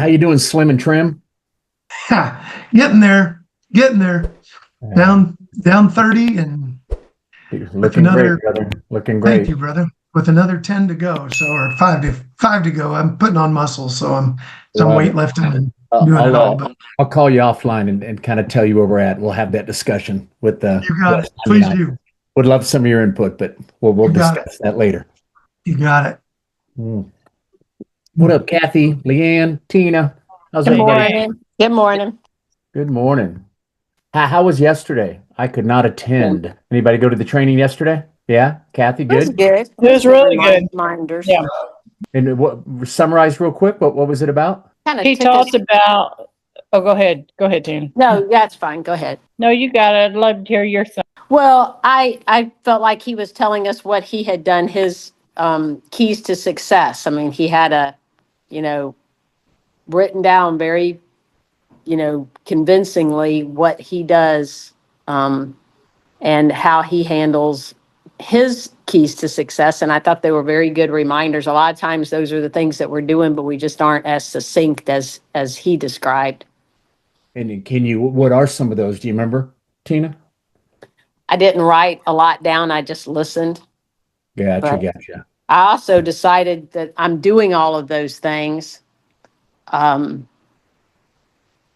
How you doing, Slim and Trim? Getting there, getting there. Uh, Down 30 and you're with looking great, another, brother. Looking thank great. you, brother. With another 10 to go. So, or five to go. I'm putting on muscle. So I'm some Love it. weightlifting and Uh, doing it I'll all. uh, But I'll call you offline and kind of tell you where we're at. We'll have that discussion with the you got it. West. I mean, Please I do. would love some of your input, but we'll You got it. discuss that later. You got it. Mm. What up, Kathy, Leanne, Tina? How's Good everybody? morning. Good morning. Good morning. How was yesterday? I could not attend. Anybody go to the training yesterday? Yeah, Kathy, It was good. good. It was really good. Reminders. Yeah. And what summarize real quick? What was it about? Kind of He took us. talked about, oh, go ahead. Go ahead, Tina. No, that's fine. Go ahead. No, you got it. I'd love to hear your thoughts. Well, I felt like he was telling us what he had done, his keys to success. I mean, he had you know, written down very, convincingly what he does, and how he handles his keys to success. And I thought they were very good reminders. A lot of times those are the things that we're doing, but we just aren't as succinct as he described. And what are some of those? Do you remember, Tina? I didn't write a lot down. I just listened. Gotcha, But gotcha. I also decided that I'm doing all of those things. And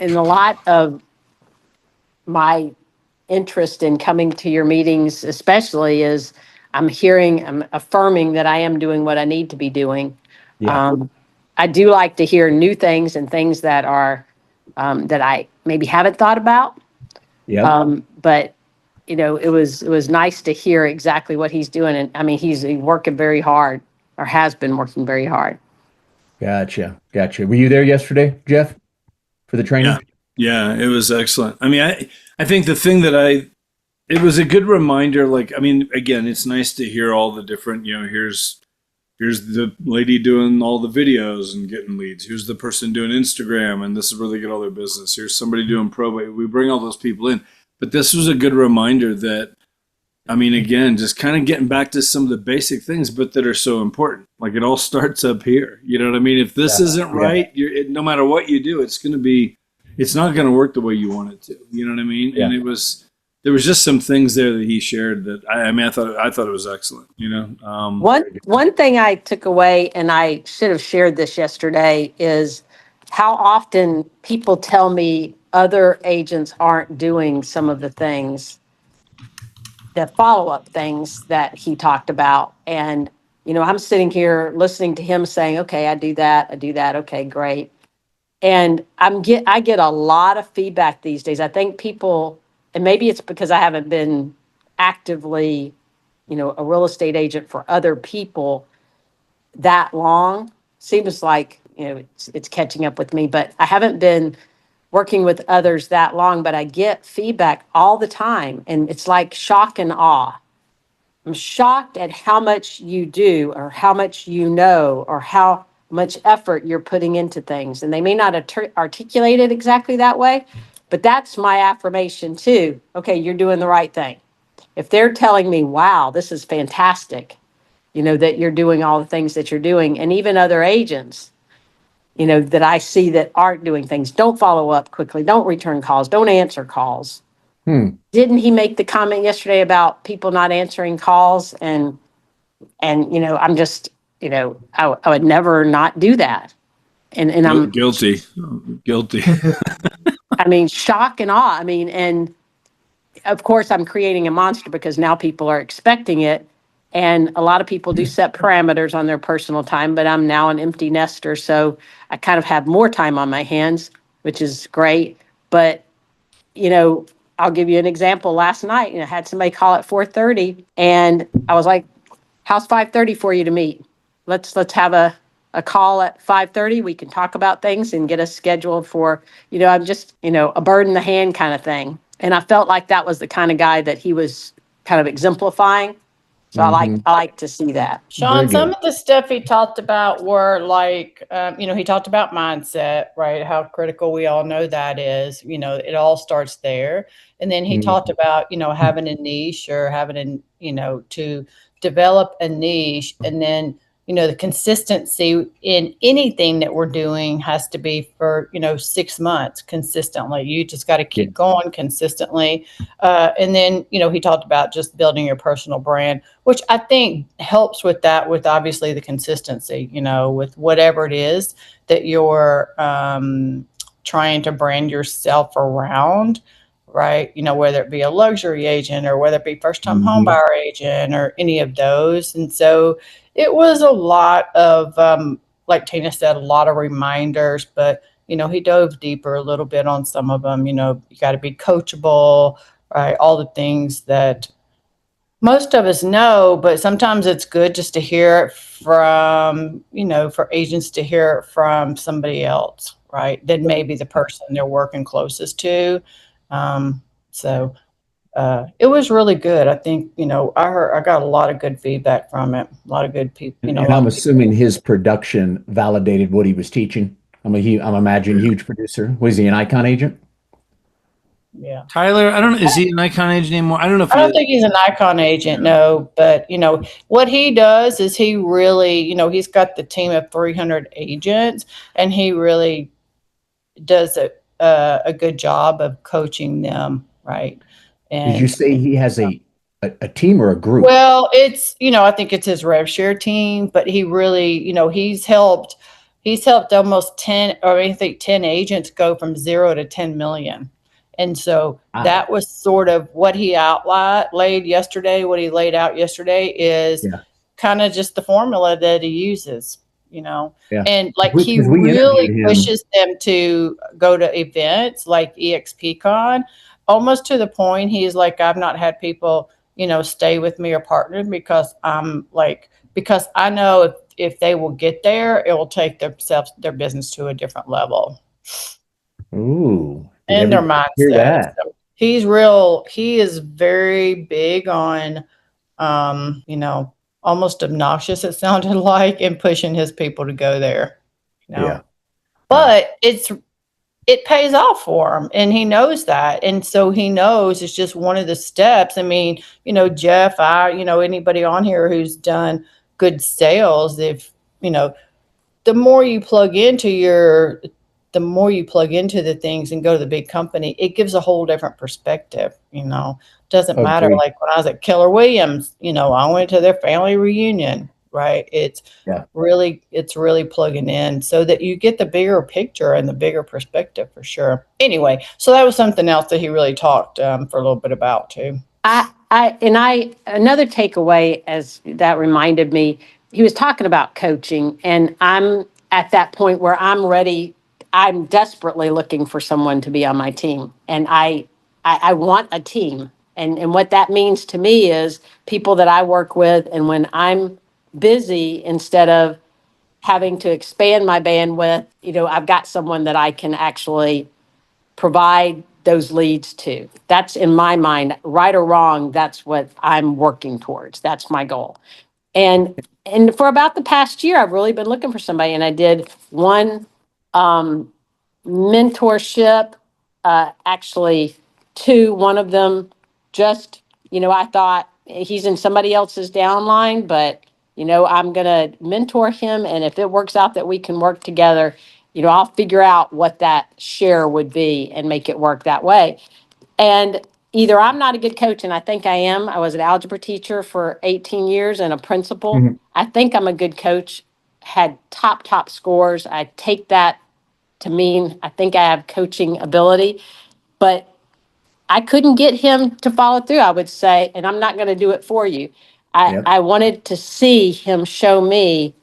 a lot of my interest in coming to your meetings, especially, is I'm affirming that I am doing what I need to be doing. Yeah. I do like to hear new things and things that are, that I maybe haven't thought about. Yep. But it was nice to hear exactly what he's doing. And I mean, he's working very hard, or has been working very hard. Gotcha. Gotcha. Were you there yesterday, Jeff, for the training? Yeah, it was excellent. I mean, I think the thing it was a good reminder. Like, I mean, again, it's nice to hear all the different, here's the lady doing all the videos and getting leads. Here's the person doing Instagram, and this is where they get all their business. Here's somebody doing probate. We bring all those people in. But this was a good reminder that, I mean, again, just kind of getting back to some of the basic things, but that are so important. Like, it all starts up here. You know what I mean? If this isn't right, no matter what you do, it's not going to work the way you want it to. You know what I mean? Yeah. And there was just some things there that he shared that I thought it was excellent. One thing I took away, and I should have shared this yesterday, is how often people tell me other agents aren't doing some of the things, the follow-up things that he talked about. And, I'm sitting here listening to him saying, okay, I do that. Okay, great. And I get a lot of feedback these days. I think people, and maybe it's because I haven't been actively, a real estate agent for other people that long. Seems like, it's catching up with me, but I haven't been working with others that long, but I get feedback all the time, and it's like shock and awe. I'm shocked at how much you do, or how much or how much effort you're putting into things. And they may not articulate it exactly that way, but that's my affirmation too. Okay, you're doing the right thing. If they're telling me, wow, this is fantastic, that you're doing all the things that you're doing, and even other agents, that I see that aren't doing things, don't follow up quickly, don't return calls, don't answer calls. Didn't he make the comment yesterday about people not answering calls? And I'm just, I would never not do that. And I'm Guilty. I mean, shock and awe. I mean, and of course I'm creating a monster because now people are expecting it. And a lot of people do set parameters on their personal time, but I'm now an empty nester. So I kind of have more time on my hands, which is great. But, I'll give you an example. Last night, I had somebody call at 4:30, and I was like, how's 5:30 for you to meet? Let's have a call at 5:30. We can talk about things and get us scheduled for, I'm just, a bird in the hand kind of thing. And I felt like that was the kind of guy that he was kind of exemplifying. So I like to see that. Sean, some of the stuff he talked about were like, he talked about mindset, right? How critical we all know that is. It all starts there. And then he talked about, having a niche, or having to develop a niche, and then the consistency in anything that we're doing has to be for, 6 months consistently. You just got to keep going consistently. And then, he talked about just building your personal brand, which I think helps with that, with obviously the consistency, with whatever it is that you're trying to brand yourself around, right? Whether it be a luxury agent or whether it be first time home buyer agent or any of those. And so it was a lot of, like Tina said, a lot of reminders, but, he dove deeper a little bit on some of them. You got to be coachable, right? All the things that most of us know, but sometimes it's good just to hear it from, for agents to hear it from somebody else, right? Than maybe the person they're working closest to. So it was really good. I think, I got a lot of good feedback from it. A lot of good people, And I'm assuming his production validated what he was teaching. I'm imagining huge producer. Was he an icon agent? yeah. Tyler, I don't know. Is he an icon agent anymore? I don't know if I don't think he's an icon agent, no, but what he does is he really, he's got the team of 300 agents, and he really does a good job of coaching them, right? Did you And say he has a team or a group? well, it's, I think it's his rev share team, but he really, he's helped almost 10, or I think 10 agents go from 0 to 10 million. And so Wow. that was sort of what he laid yesterday. What he laid out yesterday is kind of just the formula that he uses, Yeah. and like he 'Cause we really interviewed him. pushes them to go to events like EXPCon, almost to the point he's like, I've not had people, stay with me or partner because because I know if they will get there, it will take their business to a different level Ooh. Did and their everybody hear mindset. that? So he is very big on, almost obnoxious, it sounded like, and pushing his people to go there, Yeah. but it pays off for him, and he knows that. And so he knows it's just one of the steps. I mean, Jeff, anybody on here who's done good sales, if, the more you plug into the things and go to the big company, it gives a whole different perspective. Doesn't matter. Agreed. Like when I was at Keller Williams, I went to their family reunion, right? It's really plugging in so that you get the bigger picture and the bigger perspective for sure. Anyway, so that was something else that he really talked for a little bit about too. Another takeaway as that reminded me, he was talking about coaching, and I'm at that point where I'm ready. I'm desperately looking for someone to be on my team, and I want a team. And what that means to me is people that I work with, and when I'm busy, instead of having to expand my bandwidth, I've got someone that I can actually provide those leads to. That's in my mind, right or wrong, that's what I'm working towards. That's my goal. And for about the past year, I've really been looking for somebody, and I did one mentorship, actually two. One of them just, I thought he's in somebody else's downline, but I'm gonna mentor him, and if it works out that we can work together, I'll figure out what that share would be and make it work that way. And either I'm not a good coach, and I think I am. I was an algebra teacher for 18 years and a principal. Mhm. I think I'm a good coach, had top scores. I take that to mean I think I have coaching ability, but I couldn't get him to follow through, I would say, and I'm not going to do it for you. Yep. I wanted to see him show me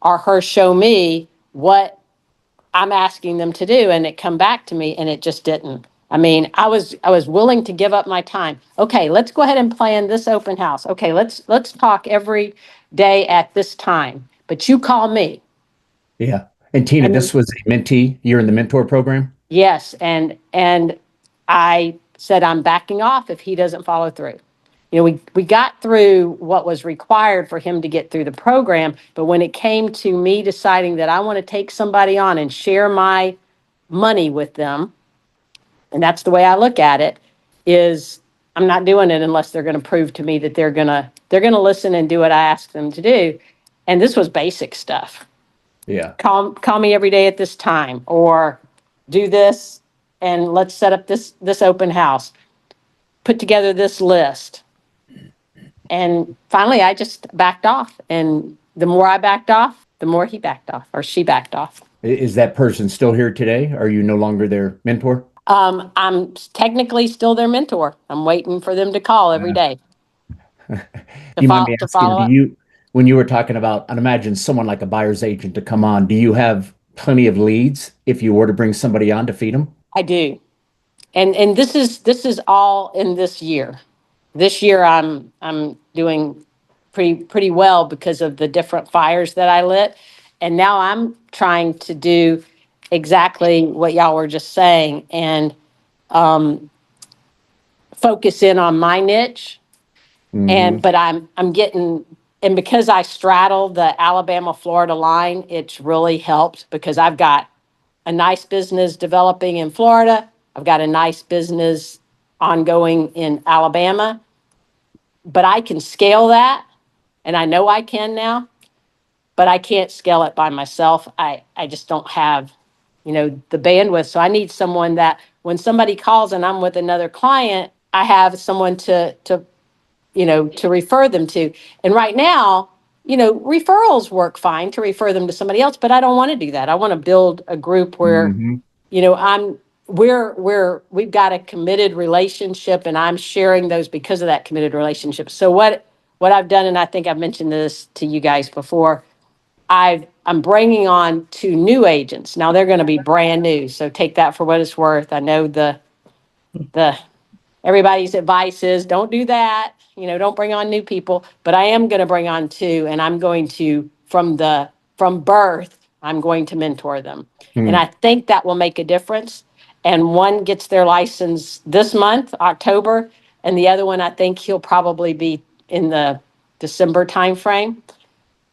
or her show me what I'm asking them to do, and it come back to me, and it just didn't. I mean, I was willing to give up my time. Okay, let's go ahead and plan this open house. Okay, let's talk every day at this time. But you call me. Yeah. And Tina, I mean, this was a mentee. You're in the mentor program? yes, and I said I'm backing off if he doesn't follow through. We got through what was required for him to get through the program, but when it came to me deciding that I want to take somebody on and share my money with them, and that's the way I look at it, is I'm not doing it unless they're going to prove to me that they're going to listen and do what I ask them to do. And this was basic stuff. Yeah. Call me every day at this time, or do this, and let's set up this open house. Put together this list. And finally, I just backed off. And the more I backed off, the more he backed off, or she backed off. Is that person still here today? Are you no longer their mentor? I'm technically still their mentor. I'm waiting for them to call every day Do you mind me to asking, follow up. when you were talking about, I'd imagine someone like a buyer's agent to come on, do you have plenty of leads if you were to bring somebody on to feed them? I do. And this is all in this year. This year I'm doing pretty well because of the different fires that I lit. And now I'm trying to do exactly what y'all were just saying, and focus in on my niche. Mhm. And but I'm getting, and because I straddle the Alabama Florida line, it's really helped because I've got a nice business developing in Florida. I've got a nice business ongoing in Alabama, but I can scale that, and I know I can now, but I can't scale it by myself. I just don't have, the bandwidth. So I need someone that when somebody calls and I'm with another client, I have someone to refer them to. And right now, referrals work fine to refer them to somebody else, but I don't want to do that. I want to build a group where, Mhm. we've got a committed relationship, and I'm sharing those because of that committed relationship. So what I've done, and I think I've mentioned this to you guys before, I'm bringing on 2 new agents. Now they're going to be brand new, so take that for what it's worth. I know the everybody's advice is don't do that. Don't bring on new people. But I am going to bring on 2, and I'm going to from birth, I'm going to mentor them, and Hmm. I think that will make a difference. And one gets their license this month, October, and the other one I think he'll probably be in the December timeframe.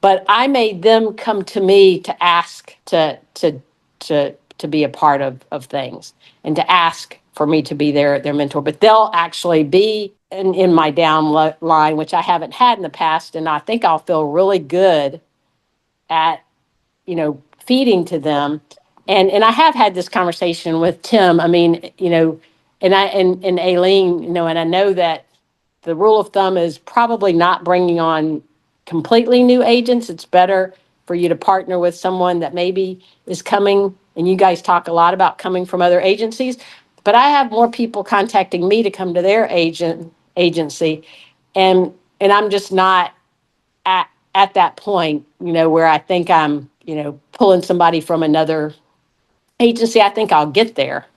But I made them come to me to ask to be a part of things, and to ask for me to be their mentor. But they'll actually be in my line, which I haven't had in the past, and I think I'll feel really good at feeding to them. And I have had this conversation with Tim. I mean, and Aileen, and I know that the rule of thumb is probably not bringing on completely new agents. It's better for you to partner with someone that maybe is coming, and you guys talk a lot about coming from other agencies, but I have more people contacting me to come to their agency, and I'm just not at that point, where I think I'm, pulling somebody from another agency. I think I'll get there.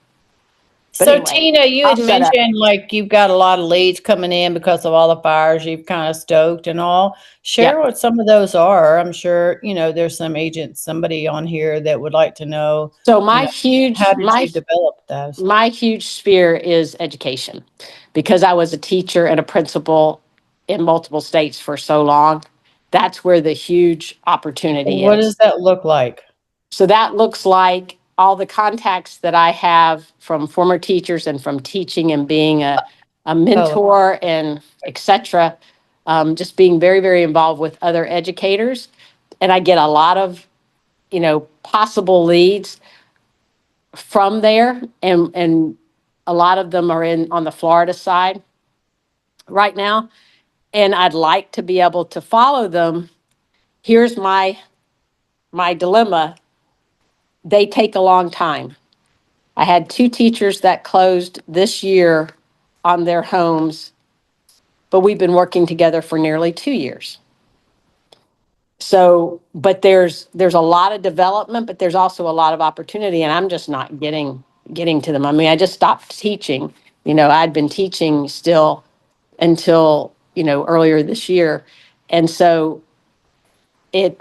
But So anyway, Tina, you I'll had shut up. mentioned like you've got a lot of leads coming in because of all the fires you've kind of stoked and all. Yeah. Share what some of those are. I'm sure, there's some agents, somebody on here that would like to know, So you know, how did you develop those? my huge sphere is education, because I was a teacher and a principal in multiple states for so long. That's where the huge opportunity What is. does that look like? So that looks like all the contacts that I have from former teachers and from teaching and being a Oh, mentor and et cetera. Just being very, very involved with other educators. And I get a lot of, possible leads from there. And a lot of them are on the Florida side right now. And I'd like to be able to follow them. Here's my dilemma. They take a long time. I had 2 teachers that closed this year on their homes, but we've been working together for nearly 2 years. So, but there's a lot of development, but there's also a lot of opportunity, and I'm just not getting to them. I mean, I just stopped teaching. I'd been teaching still until, earlier this year. And so it,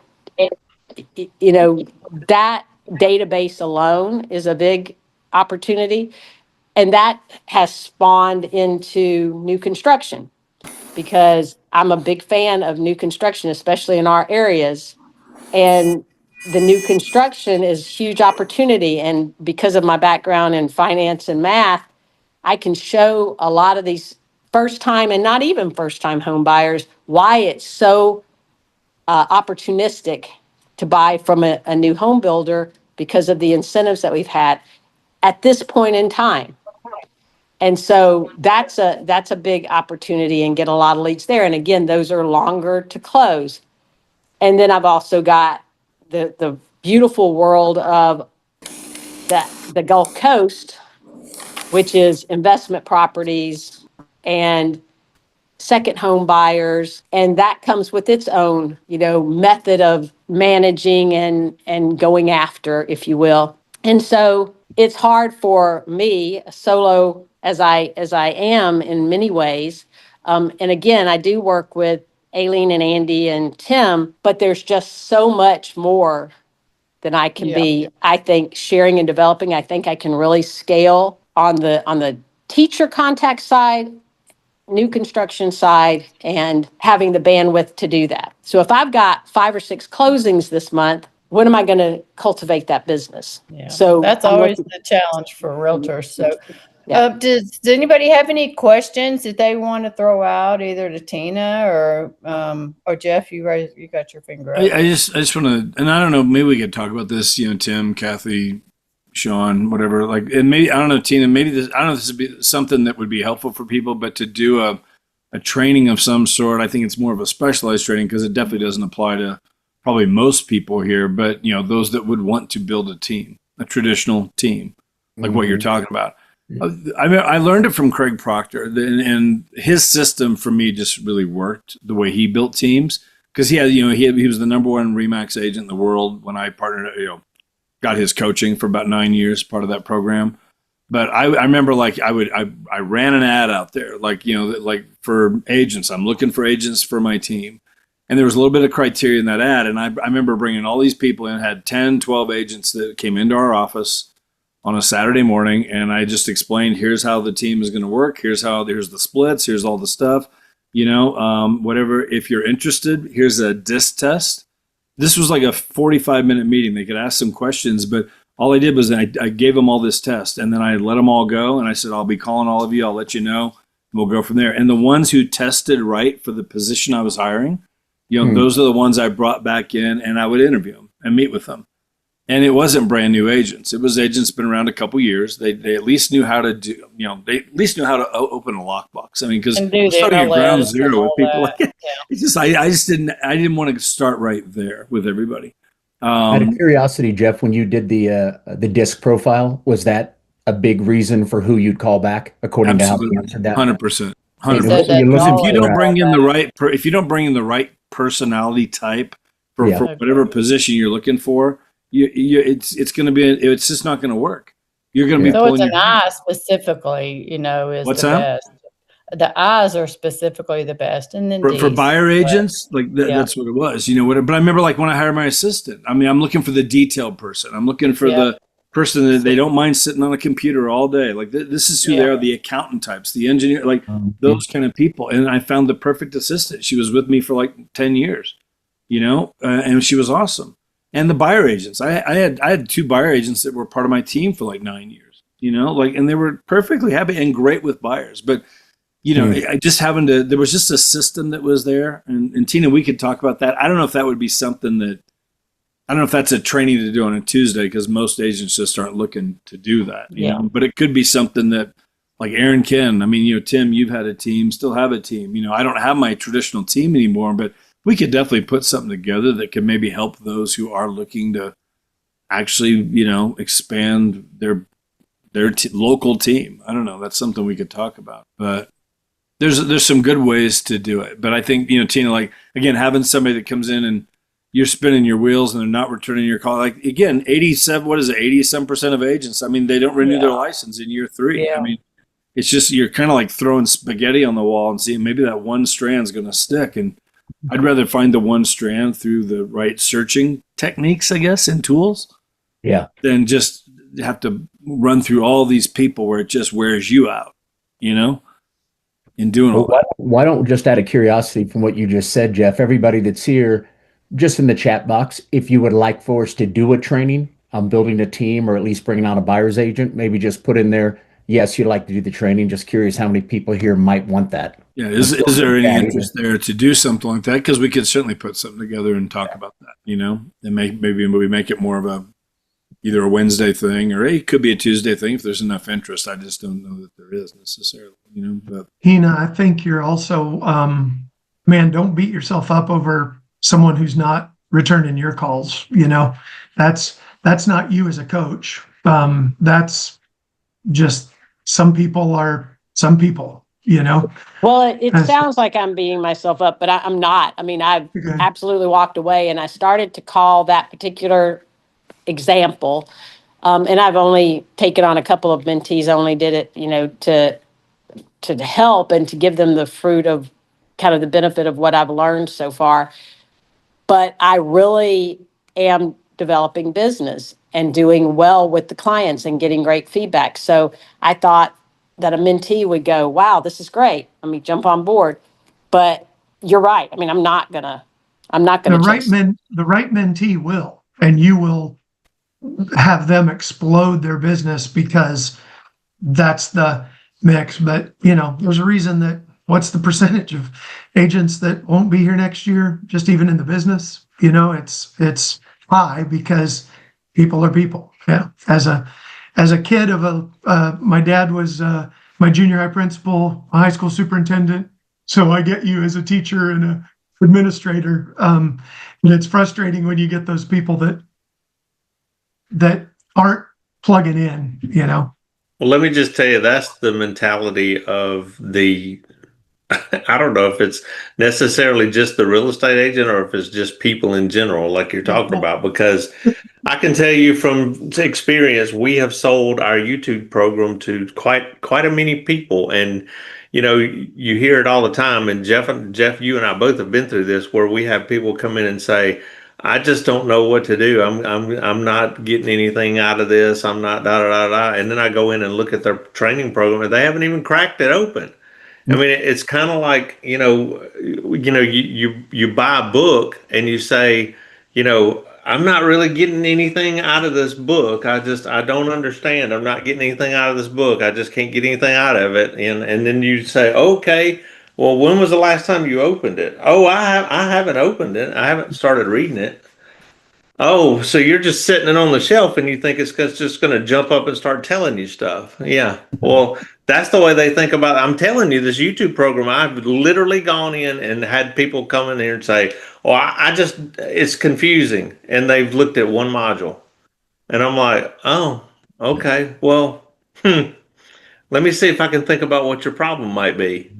that database alone is a big opportunity. And that has spawned into new construction, because I'm a big fan of new construction, especially in our areas. And the new construction is huge opportunity. And because of my background in finance and math, I can show a lot of these first time and not even first time home buyers why it's so opportunistic to buy from a new home builder because of the incentives that we've had at this point in time. And so that's a big opportunity and get a lot of leads there. And again, those are longer to close. And then I've also got the beautiful world of the Gulf Coast, which is investment properties and second home buyers. And that comes with its own, method of managing and going after, if you will. And so it's hard for me, solo as I am in many ways. And again, I do work with Aileen and Andy and Tim, but there's just so much more than I can be, I think, sharing and developing. I think I can really scale on the teacher contact side, new construction side, and having the bandwidth to do that. So if I've got 5 or 6 closings this month, when am I going to cultivate that business? Yeah. So that's I'm always looking- the challenge for realtors. So Yeah. does anybody have any questions that they want to throw out either to Tina or Jeff? You got your finger up. I just want to, and I don't know, maybe we could talk about this, Tim, Kathy, Sean, whatever, like, and maybe, I don't know, Tina, maybe this, I don't know if this would be something that would be helpful for people, but to do a training of some sort, I think it's more of a specialized training because it definitely doesn't apply to probably most people here, but those that would want to build a team, a traditional team, like what you're talking about. I learned it from Craig Proctor, and his system for me just really worked the way he built teams because he was the number one Remax agent in the world when I partnered, got his coaching for about 9 years, part of that program. But I remember I ran an ad out there, like for agents, I'm looking for agents for my team. And there was a little bit of criteria in that ad. And I remember bringing all these people in, had 10, 12 agents that came into our office on a Saturday morning. And I just explained, here's how the team is going to work. Here's the splits. Here's all the stuff, whatever. If you're interested, here's a disc test. This was like a 45-minute meeting. They could ask some questions, but all I did was I gave them all this test and then I let them all go. And I said, I'll be calling all of you. I'll let you know. We'll go from there. And the ones who tested right for the position I was hiring, those are the ones I brought back in and I would interview them and meet with them. And it wasn't brand new agents. It was agents been around a couple years. They at least knew how to do, they at least knew how to open a lockbox. I mean, because starting at ground zero with people like it, it's just, I didn't want to start right there with everybody. Out of curiosity, Jeff, when you did the disc profile, was that a big reason for who you'd call back, according Absolutely. to how you answered that? 100%. If you don't bring in the right personality type for whatever position you're looking for, it's going to be, it's just not going to work. You're going to be so pulling it's an eye specifically, is What's the that? best. The eyes are specifically the best, and then for buyer agents, yeah. That's what it was. But I remember when I hired my assistant. I mean, I'm looking for the detailed person. I'm looking for the person that they don't mind sitting on a computer all day. Like this is who they are, the accountant types, the engineer, those kind of people. And I found the perfect assistant. She was with me for 10 years, and she was awesome. And the buyer agents, I had 2 buyer agents that were part of my team for 9 years, and they were perfectly happy and great with buyers. But, I just there was just a system that was there. And Tina, we could talk about that. I don't know if that would be something that, I don't know if that's a training to do on a Tuesday because most agents just aren't looking to do that, you know, but it could be something that like Aaron Ken, I mean, Tim, you've had a team, still have a team, I don't have my traditional team anymore, but we could definitely put something together that could maybe help those who are looking to actually, expand their local team. I don't know. That's something we could talk about, but there's some good ways to do it. But I think, Tina, again, having somebody that comes in and you're spinning your wheels and they're not returning your call. Again, 87% of agents, I mean, they don't renew their license in year 3. Yeah. I mean, it's just, you're kind of throwing spaghetti on the wall and seeing maybe that one strand's going to stick. And I'd rather find the one strand through the right searching techniques, I guess, and tools. Yeah. Than just have to run through all these people where it just wears you out, in doing all that. Why don't, just out of curiosity from what you just said, Jeff, everybody that's here, just in the chat box, if you would like for us to do a training on building a team or at least bringing on a buyer's agent, maybe just put in there yes, you'd like to do the training. Just curious how many people here might want that. Yeah. Is there any Yeah, interest there to do something like that? Because we could certainly put something together and talk about that, and maybe we make it more of either a Wednesday thing or it could be a Tuesday thing if there's enough interest. I just don't know that there is necessarily, but Hina, I think you're also, man, don't beat yourself up over someone who's not returning your calls. That's not you as a coach. That's just some people are some people. Well, it As- sounds like I'm beating myself up, but I'm not. I mean, I've Okay. absolutely walked away and I started to call that particular example. And I've only taken on a couple of mentees. I only did it, to help and to give them the fruit of kind of the benefit of what I've learned so far. But I really am developing business and doing well with the clients and getting great feedback. So I thought that a mentee would go, wow, this is great. Let me jump on board. But you're right. I mean, I'm not gonna the right chase. the right mentee will, and you will have them explode their business because that's the mix. But there's a reason that what's the percentage of agents that won't be here next year, just even in the business? It's high because people are people. Yeah. As a kid of my dad was my junior high principal, a high school superintendent. So I get you as a teacher and a administrator. And it's frustrating when you get those people that aren't plugging in. Well, let me just tell you, that's the mentality of I don't know if it's necessarily just the real estate agent or if it's just people in general, like you're talking about, because I can tell you from experience, we have sold our YouTube program to quite a many people. And, you hear it all the time. And Jeff, you and I both have been through this where we have people come in and say, I just don't know what to do. I'm not getting anything out of this. I'm not da da da da. And then I go in and look at their training program and they haven't even cracked it open. I mean, it's kind of like, you buy a book and you say, I'm not really getting anything out of this book. I don't understand. I'm not getting anything out of this book. I just can't get anything out of it. And then you say, okay, well, when was the last time you opened it? Oh, I haven't opened it. I haven't started reading it. Oh, so you're just sitting it on the shelf and you think it's just going to jump up and start telling you stuff. Yeah. Well, that's the way they think about it. I'm telling you, this YouTube program, I've literally gone in and had people come in here and say, oh, it's confusing. And they've looked at one module. And I'm like, oh, okay. Well, let me see if I can think about what your problem might be.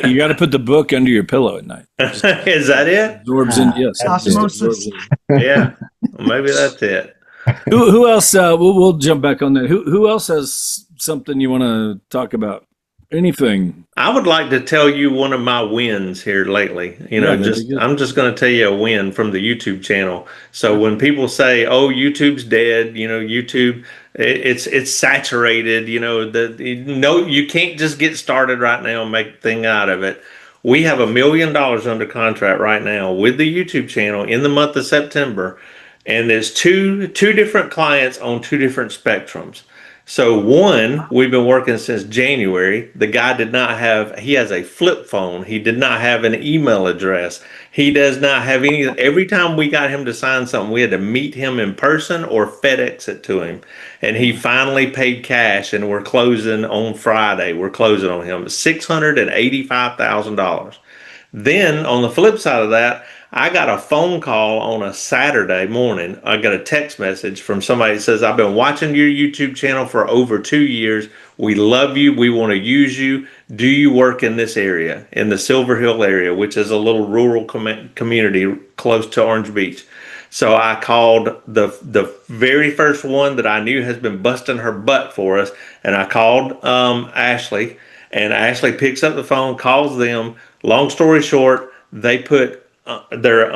you got to put the book under your pillow at night. Is that it? Absorbs in, yes. Osmosis. Yeah. Maybe that's it. Who else? We'll jump back on that. Who else has something you want to talk about? Anything? I would like to tell you one of my wins here lately. I'm just going to tell you a win from the YouTube channel. So when people say, "Oh, YouTube's dead," YouTube, it's saturated. You can't just get started right now and make a thing out of it. We have $1 million under contract right now with the YouTube channel in the month of September, and there's two different clients on two different spectrums. So one, we've been working since January. The guy he has a flip phone. He did not have an email address. He does not have every time we got him to sign something, we had to meet him in person or FedEx it to him. And he finally paid cash and we're closing on Friday. We're closing on him $685,000. Then on the flip side of that, I got a phone call on a Saturday morning. I got a text message from somebody that says, I've been watching your YouTube channel for over 2 years. We love you. We want to use you. Do you work in this area, in the Silver Hill area, which is a little rural community close to Orange Beach? So I called the very first one that I knew has been busting her butt for us. And I called Ashley, and Ashley picks up the phone, calls them. Long story short, they put they're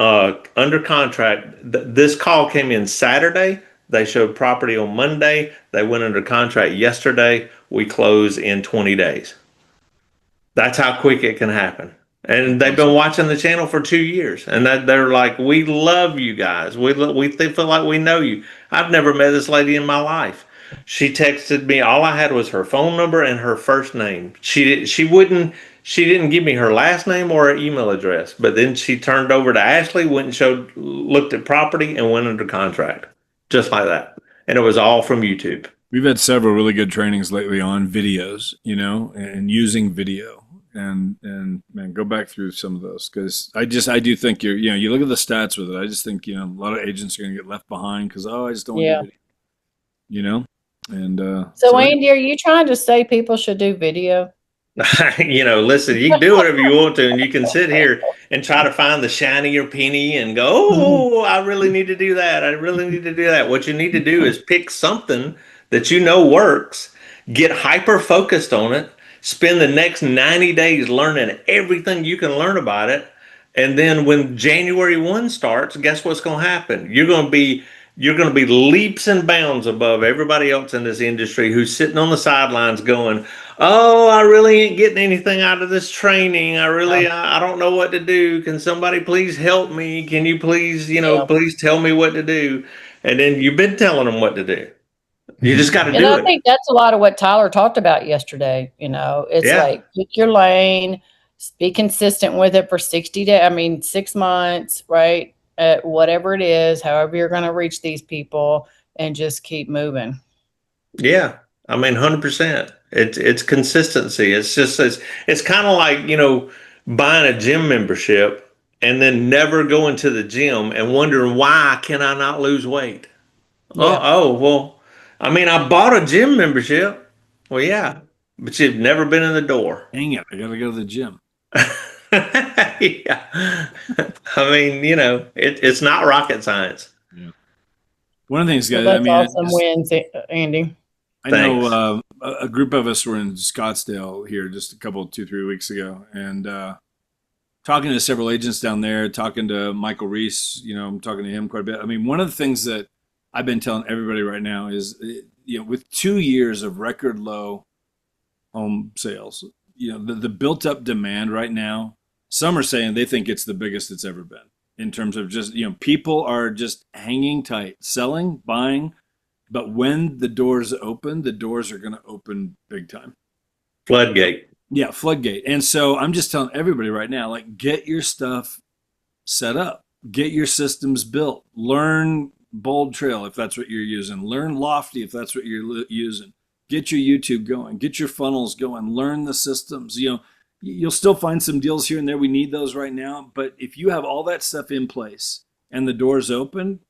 under contract. This call came in Saturday. They showed property on Monday. They went under contract yesterday. We close in 20 days. That's how quick it can happen. And they've been watching the channel for 2 years, and they're like, "We love you guys. We feel like we know you. I've never met this lady in my life." She texted me. All I had was her phone number and her first name. She didn't give me her last name or her email address. But then she turned over to Ashley, went and looked at property, and went under contract, just like that. And it was all from YouTube. We've had several really good trainings lately on videos, and using video. And man, go back through some of those, because I do think you look at the stats with it. I just think a lot of agents are going to get left behind because I just don't want to do video, and So Andy, are you trying to say people should do video? Listen, you can do whatever you want to, and you can sit here and try to find the shinier penny and go, oh, I really need to do that. I really need to do that. What you need to do is pick something that works, get hyper focused on it, spend the next 90 days learning everything you can learn about it. And then when January 1 starts, guess what's going to happen? You're going to be leaps and bounds above everybody else in this industry who's sitting on the sidelines going, oh, I really ain't getting anything out of this training. I don't know what to do. Can somebody please help me? Can you please, please tell me what to do? And then you've been telling them what to do. You just got to do it. And I think that's a lot of what Tyler talked about yesterday. It's like, pick your lane, be consistent with it for 60 days. 6 months, right? Whatever it is, however you're going to reach these people, and just keep moving. Yeah. 100%. It's consistency. It's kind of like, buying a gym membership and then never going to the gym and wondering, why can I not lose weight? Yeah. Well, I bought a gym membership. Well, yeah, but you've never been in the door. dang it, I got to go to the gym. Yeah. It's not rocket science. Yeah. One of the things, guys, That's awesome wins, Andy. I know a group of us were in Scottsdale here just a couple, 2-3 weeks ago, and talking to several agents down there, talking to Michael Reese, I'm talking to him quite a bit. One of the things that I've been telling everybody right now is, with 2 years of record low home sales, the built up demand right now, some are saying they think it's the biggest it's ever been in terms of just, people are just hanging tight, selling, buying. But when the doors open, the doors are going to open big time. Floodgate. Yeah, floodgate. And so I'm just telling everybody right now, like, get your stuff set up, get your systems built, learn Bold Trail if that's what you're using, learn Lofty if that's what you're using, get your YouTube going, get your funnels going, learn the systems. You'll still find some deals here and there. We need those right now. But if you have all that stuff in place and the doors open,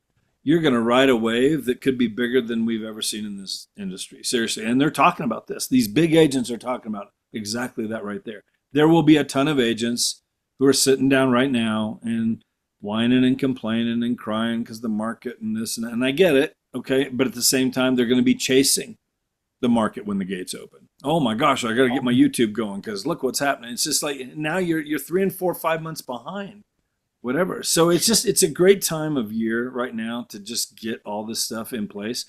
you're going to ride a wave that could be bigger than we've ever seen in this industry. Seriously. And they're talking about this. These big agents are talking about exactly that right there. There will be a ton of agents who are sitting down right now and whining and complaining and crying because the market and this and that. And I get it. Okay. But at the same time, they're going to be chasing the market when the gates open. Oh my gosh, I got to get my YouTube going because look what's happening. It's just like now you're 3 and 4, 5 months behind. Whatever. So it's a great time of year right now to just get all this stuff in place.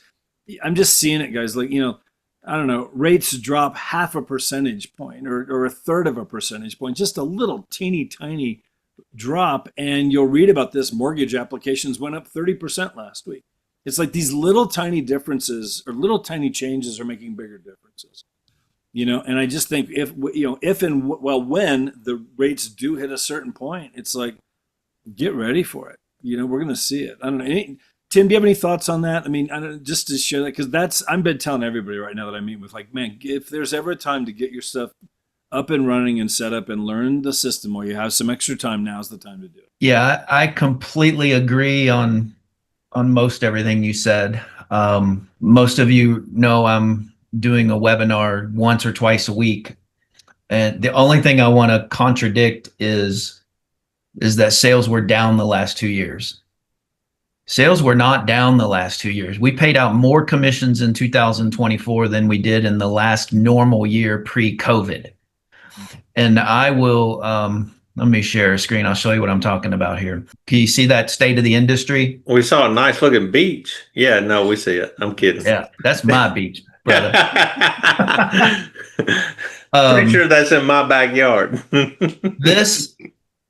I'm just seeing it, guys. Like, I don't know, rates drop 0.5 percentage point or 1/3 of a percentage point, just a little teeny tiny drop. And you'll read about this. Mortgage applications went up 30% last week. It's like these little tiny differences or little tiny changes are making bigger differences. And I just think when the rates do hit a certain point, it's like, get ready for it. We're going to see it. I don't know. Tim, do you have any thoughts on that? Just to share that, because I've been telling everybody right now that I meet with, like, man, if there's ever a time to get your stuff up and running and set up and learn the system or you have some extra time, now's the time to do it. Yeah, I completely agree on most everything you said. Most of you know I'm doing a webinar once or twice a week. And the only thing I want to contradict is that sales were down the last 2 years. Sales were not down the last 2 years. We paid out more commissions in 2024 than we did in the last normal year pre-COVID. And I will, let me share a screen. I'll show you what I'm talking about here. Can you see that state of the industry? We saw a nice looking beach. Yeah, no, we see it. I'm kidding. Yeah, that's my beach, brother. Pretty sure that's in my backyard.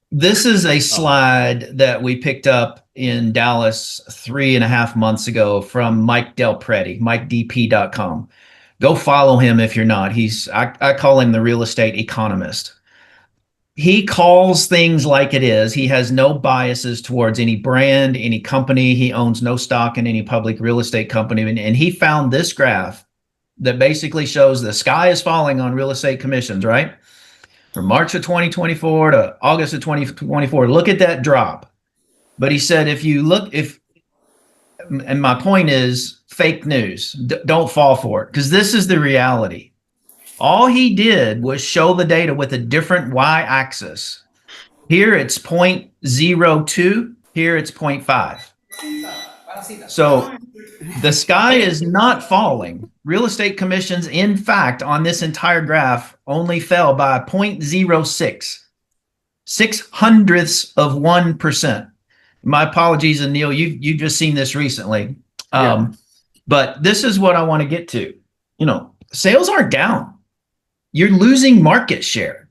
This is a slide that we picked up in Dallas 3.5 months ago from Mike Del Preti, MikeDP.com. Go follow him if you're not. I call him the real estate economist. He calls things like it is. He has no biases towards any brand, any company. He owns no stock in any public real estate company. And he found this graph that basically shows the sky is falling on real estate commissions, right? From March of 2024 to August of 2024. Look at that drop. But he said, and my point is fake news. Don't fall for it, because this is the reality. All he did was show the data with a different y-axis. Here it's 0.02. Here it's 0.5. So the sky is not falling. Real estate commissions, in fact, on this entire graph only fell by 0.06, 0.06%. My apologies, and Neil, you've just seen this recently. But this is what I want to get to. Sales aren't down. You're losing market share.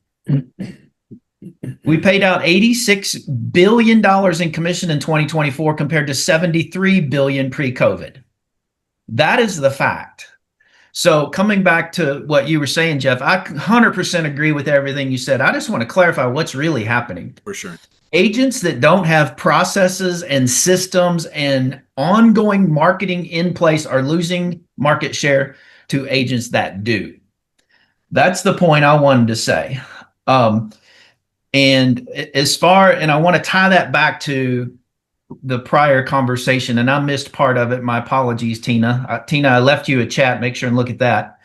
We paid out $86 billion in commission in 2024 compared to $73 billion pre-COVID. That is the fact. So coming back to what you were saying, Jeff, I 100% agree with everything you said. I just want to clarify what's really happening. For sure. Agents that don't have processes and systems and ongoing marketing in place are losing market share to agents that do. That's the point I wanted to say. And I want to tie that back to the prior conversation, and I missed part of it. My apologies, Tina. Tina, I left you a chat. Make sure and look at that.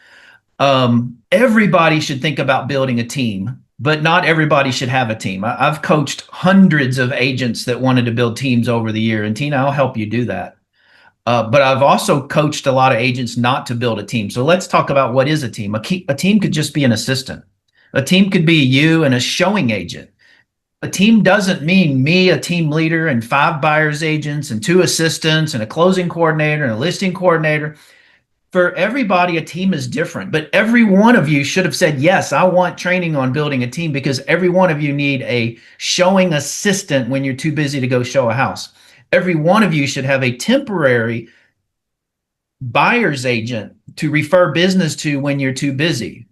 Everybody should think about building a team, but not everybody should have a team. I've coached hundreds of agents that wanted to build teams over the year, and Tina, I'll help you do that. But I've also coached a lot of agents not to build a team. So let's talk about what is a team. A team could just be an assistant. A team could be you and a showing agent. A team doesn't mean me, a team leader, and 5 buyer's agents and 2 assistants and a closing coordinator and a listing coordinator. For everybody, a team is different, but every one of you should have said, yes, I want training on building a team, because every one of you need a showing assistant when you're too busy to go show a house. Every one of you should have a temporary buyer's agent to refer business to when you're too busy.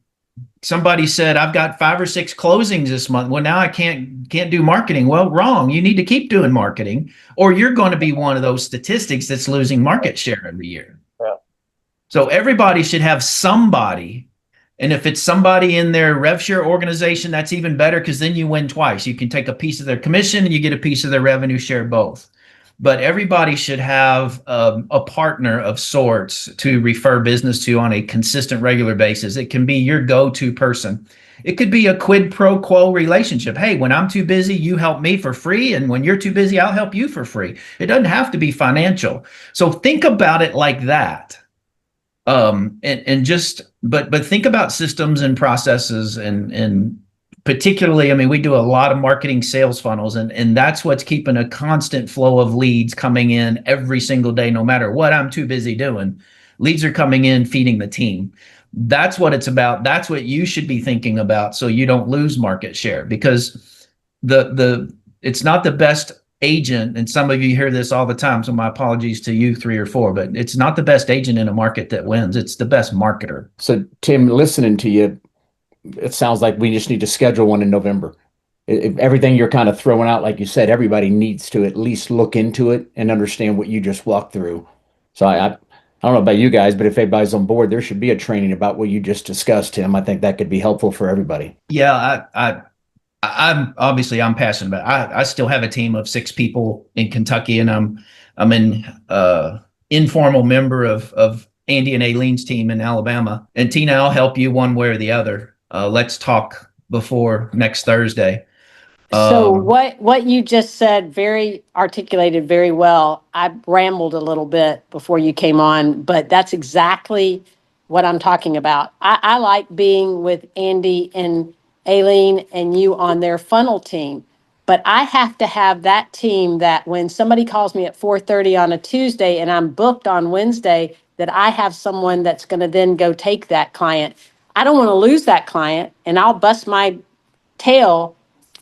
Somebody said, I've got 5 or 6 closings this month. Well, now I can't do marketing. Well, wrong. You need to keep doing marketing, or you're going to be one of those statistics that's losing market share every year. Yeah. So everybody should have somebody. And if it's somebody in their rev share organization, that's even better, because then you win twice. You can take a piece of their commission and you get a piece of their revenue share both. But everybody should have a partner of sorts to refer business to on a consistent, regular basis. It can be your go-to person. It could be a quid pro quo relationship. Hey, when I'm too busy, you help me for free. And when you're too busy, I'll help you for free. It doesn't have to be financial. So think about it like that. But think about systems and processes and particularly, I mean, we do a lot of marketing sales funnels, and that's what's keeping a constant flow of leads coming in every single day, no matter what I'm too busy doing. Leads are coming in, feeding the team. That's what it's about. That's what you should be thinking about, so you don't lose market share, because it's not the best agent, and some of you hear this all the time, so my apologies to you 3 or 4, but it's not the best agent in a market that wins. It's the best marketer. So Tim, listening to you, it sounds like we just need to schedule one in November. Everything you're kind of throwing out, like you said, everybody needs to at least look into it and understand what you just walked through. So I don't know about you guys, but if everybody's on board, there should be a training about what you just discussed, Tim. I think that could be helpful for everybody. Yeah, I'm passionate about it. I still have a team of 6 people in Kentucky, and I'm an informal member of Andy and Aileen's team in Alabama. And Tina, I'll help you one way or the other. Let's talk before next Thursday. So what you just said, very articulated very well. I rambled a little bit before you came on, but that's exactly what I'm talking about. I like being with Andy and Aileen and you on their funnel team, but I have to have that team that when somebody calls me at 4:30 on a Tuesday and I'm booked on Wednesday, that I have someone that's going to then go take that client. I don't want to lose that client, and I'll bust my tail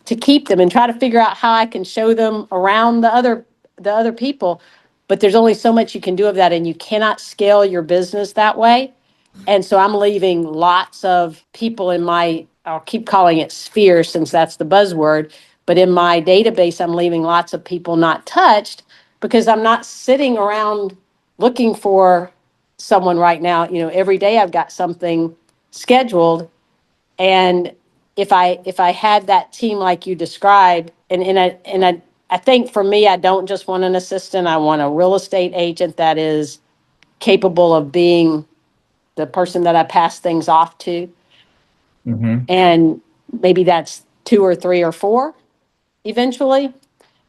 to keep them and try to figure out how I can show them around the other the other people, but there's only so much you can do of that, and you cannot scale your business that way. And so I'm leaving lots of people in my, I'll keep calling it sphere since that's the buzzword, but in my database, I'm leaving lots of people not touched because I'm not sitting around looking for someone right now. You know, every day I've got something scheduled. And if I had that team like you described, I think for me, I don't just want an assistant. I want a real estate agent that is capable of being the person that I pass things off to. Mm-hmm. And maybe that's 2 or 3 or 4 eventually,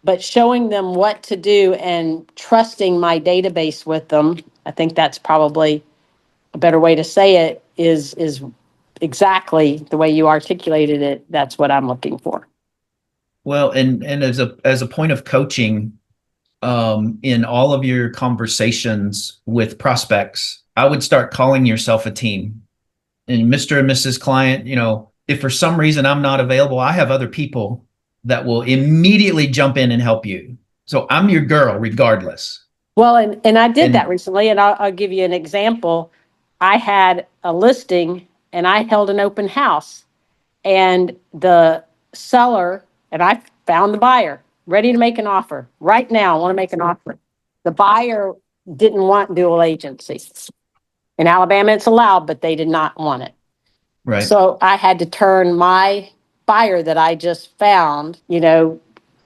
but showing them what to do and trusting my database with them. I think that's probably a better way to say it is exactly the way you articulated it. That's what I'm looking for. Well, and as a point of coaching, in all of your conversations with prospects, I would start calling yourself a team. And Mr. and Mrs. Client, you know, if for some reason I'm not available, I have other people that will immediately jump in and help you. So I'm your girl regardless. Well, and I did that And recently, and I'll give you an example. I had a listing and I held an open house, and the seller, and I found the buyer ready to make an offer right now. I want to make an offer. The buyer didn't want dual agency. In Alabama, it's allowed, but they did not want it. right. So I had to turn my buyer that I just found, you know,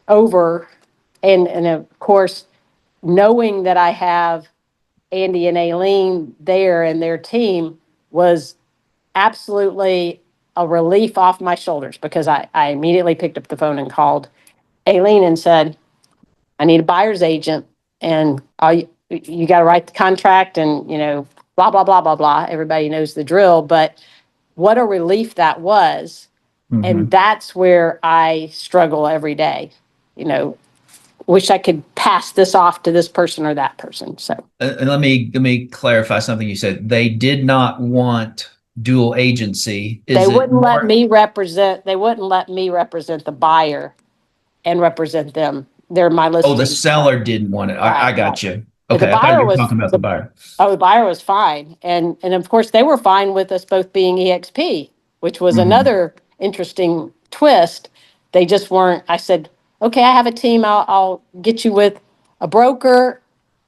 over. And of course, knowing that I have Andy and Aileen there and their team was absolutely a relief off my shoulders, because I immediately picked up the phone and called Aileen and said, I need a buyer's agent, and you got to write the contract, and, you know, blah, blah, blah, blah, blah. Everybody knows the drill, but what a relief that was. Mm-hmm. And that's where I struggle every day. You know, wish I could pass this off to this person or that person. So And let me clarify something you said. They did not want dual agency. they wouldn't let me represent. They wouldn't let me represent the buyer and represent them. They're my listing. Oh, the seller didn't want it. I got you. Okay, The I thought buyer you were was talking about the buyer. Oh, the buyer was fine, and of course they were fine with us both being EXP, which was Mhm. another interesting twist. They just weren't. I said, okay, I have a team. I'll get you with a broker.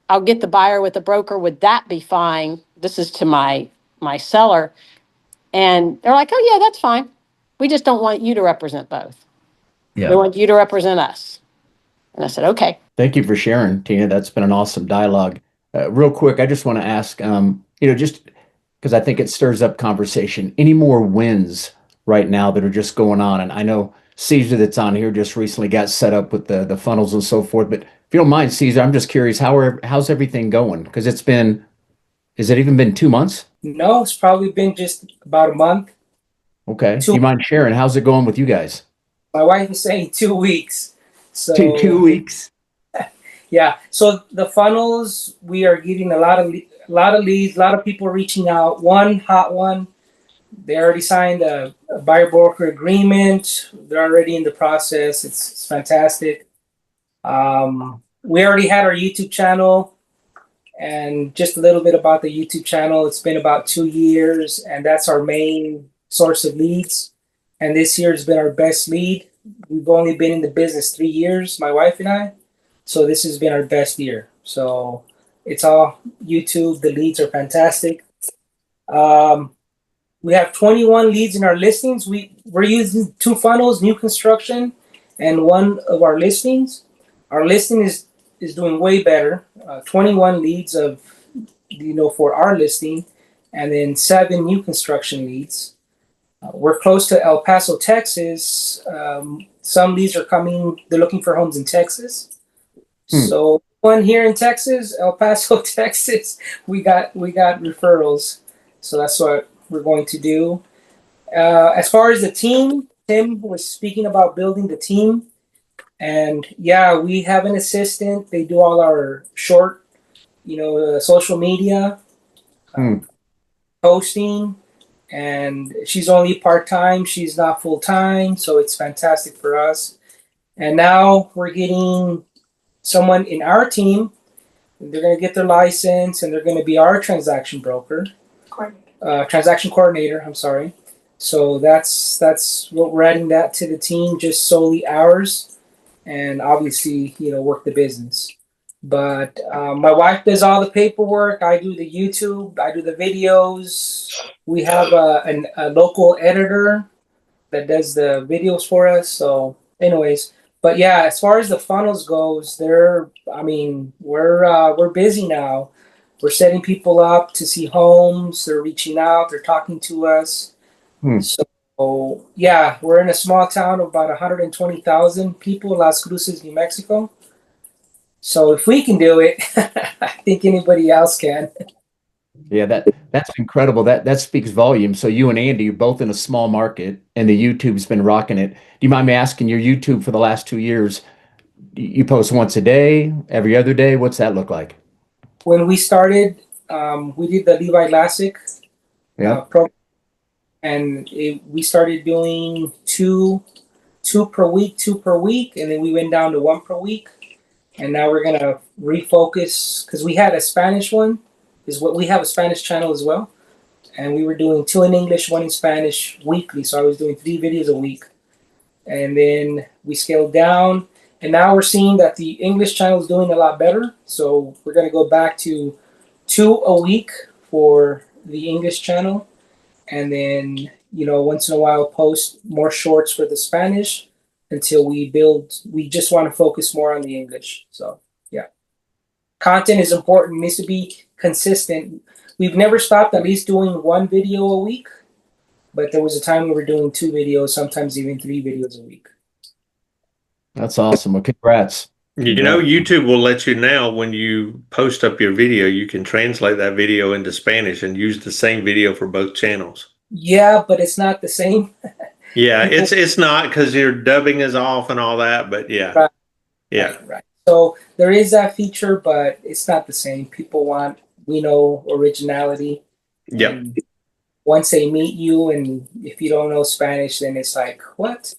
I'll get the buyer with a broker. Would that be fine? This is to my seller, and they're like, oh yeah, that's fine. We just don't want you to represent both. We Yeah. want you to represent us. And I said, okay. Thank you for sharing, Tina. That's been an awesome dialogue. Real quick, I just want to ask, just because I think it stirs up conversation. Any more wins right now that are just going on? And I know Caesar that's on here just recently got set up with the funnels and so forth. But if you don't mind, Caesar, I'm just curious, how's everything going? Because has it even been 2 months? No, it's probably been just about a month. Okay. Do you mind sharing? How's it going with you guys? My wife is saying 2 weeks. So Two weeks. yeah. So the funnels, we are getting a lot of leads, a lot of people reaching out. One hot one, they already signed a buyer broker agreement. They're already in the process. It's fantastic. We already had our YouTube channel. And just a little bit about the YouTube channel. It's been about 2 years, and that's our main source of leads. And this year has been our best lead. We've only been in the business 3 years, my wife and I. So this has been our best year. So it's all YouTube. The leads are fantastic. We have 21 leads in our listings. We're using 2 funnels, new construction, and one of our listings. Our listing is doing way better. 21 leads for our listing, and then 7 new construction leads. We're close to El Paso, Texas. Some leads are coming. They're looking for homes in Texas. So one here in Texas, El Paso, Texas, we got referrals. So that's what we're going to do. As far as the team, Tim was speaking about building the team. And yeah, we have an assistant. They do all our short, social media, posting, and she's only part-time. She's not full-time, so it's fantastic for us. And now we're getting someone in our team. They're going to get their license, and they're going to be our transaction broker, transaction coordinator. I'm sorry. So that's what we're adding that to the team, just solely ours, and obviously, work the business. But my wife does all the paperwork. I do the YouTube. I do the videos. We have a local editor that does the videos for us. So, anyways, but yeah, as far as the funnels goes, we're busy now. We're setting people up to see homes. They're reaching out. They're talking to us. Hmm. So yeah, we're in a small town of about 120,000 people, Las Cruces, New Mexico. So if we can do it, I think anybody else can. Yeah, that's incredible. That speaks volumes. So you and Andy are both in a small market, and the YouTube's been rocking it. Do you mind me asking your YouTube for the last 2 years? You post once a day, every other day? What's that look like? When we started, we did the Levi Classic Yeah. program, and we started doing two per week, and then we went down to one per week, and now we're gonna refocus because we had a Spanish one. Is what we have a Spanish channel as well, and we were doing two in English, one in Spanish weekly. So I was doing 3 videos a week, and then we scaled down, and now we're seeing that the English channel is doing a lot better. So we're gonna go back to two a week for the English channel, and then once in a while post more shorts for the Spanish until we build. We just want to focus more on the English. So yeah, content is important. It needs to be consistent. We've never stopped at least doing one video a week, but there was a time we were doing 2 videos, sometimes even 3 videos a week. That's awesome. Well, congrats. Congrats. YouTube will let you now when you post up your video, you can translate that video into Spanish and use the same video for both channels. Yeah, but it's not the same. Yeah, People- it's not because your dubbing is off and all that, but yeah. Right. Yeah. Right. So there is that feature, but it's not the same. People want, originality. Yep. And once they meet you, and if you don't know Spanish, then it's like, what?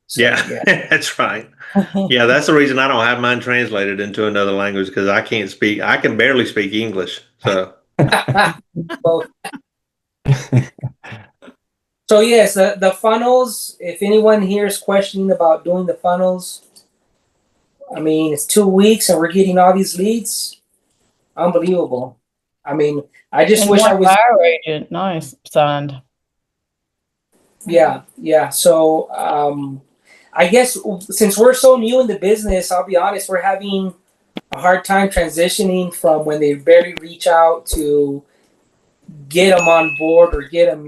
So, Yeah, that's right. Yeah, that's the reason I don't have mine translated into another language because I can barely speak English. So Well, so yes, the funnels, if anyone here is questioning about doing the funnels, I mean, it's 2 weeks and we're getting all these leads. Unbelievable. I mean, I just And wish I one was. buyer agent, nice, signed. Yeah. So I guess since we're so new in the business, I'll be honest, we're having a hard time transitioning from when they barely reach out to get them on board or get them,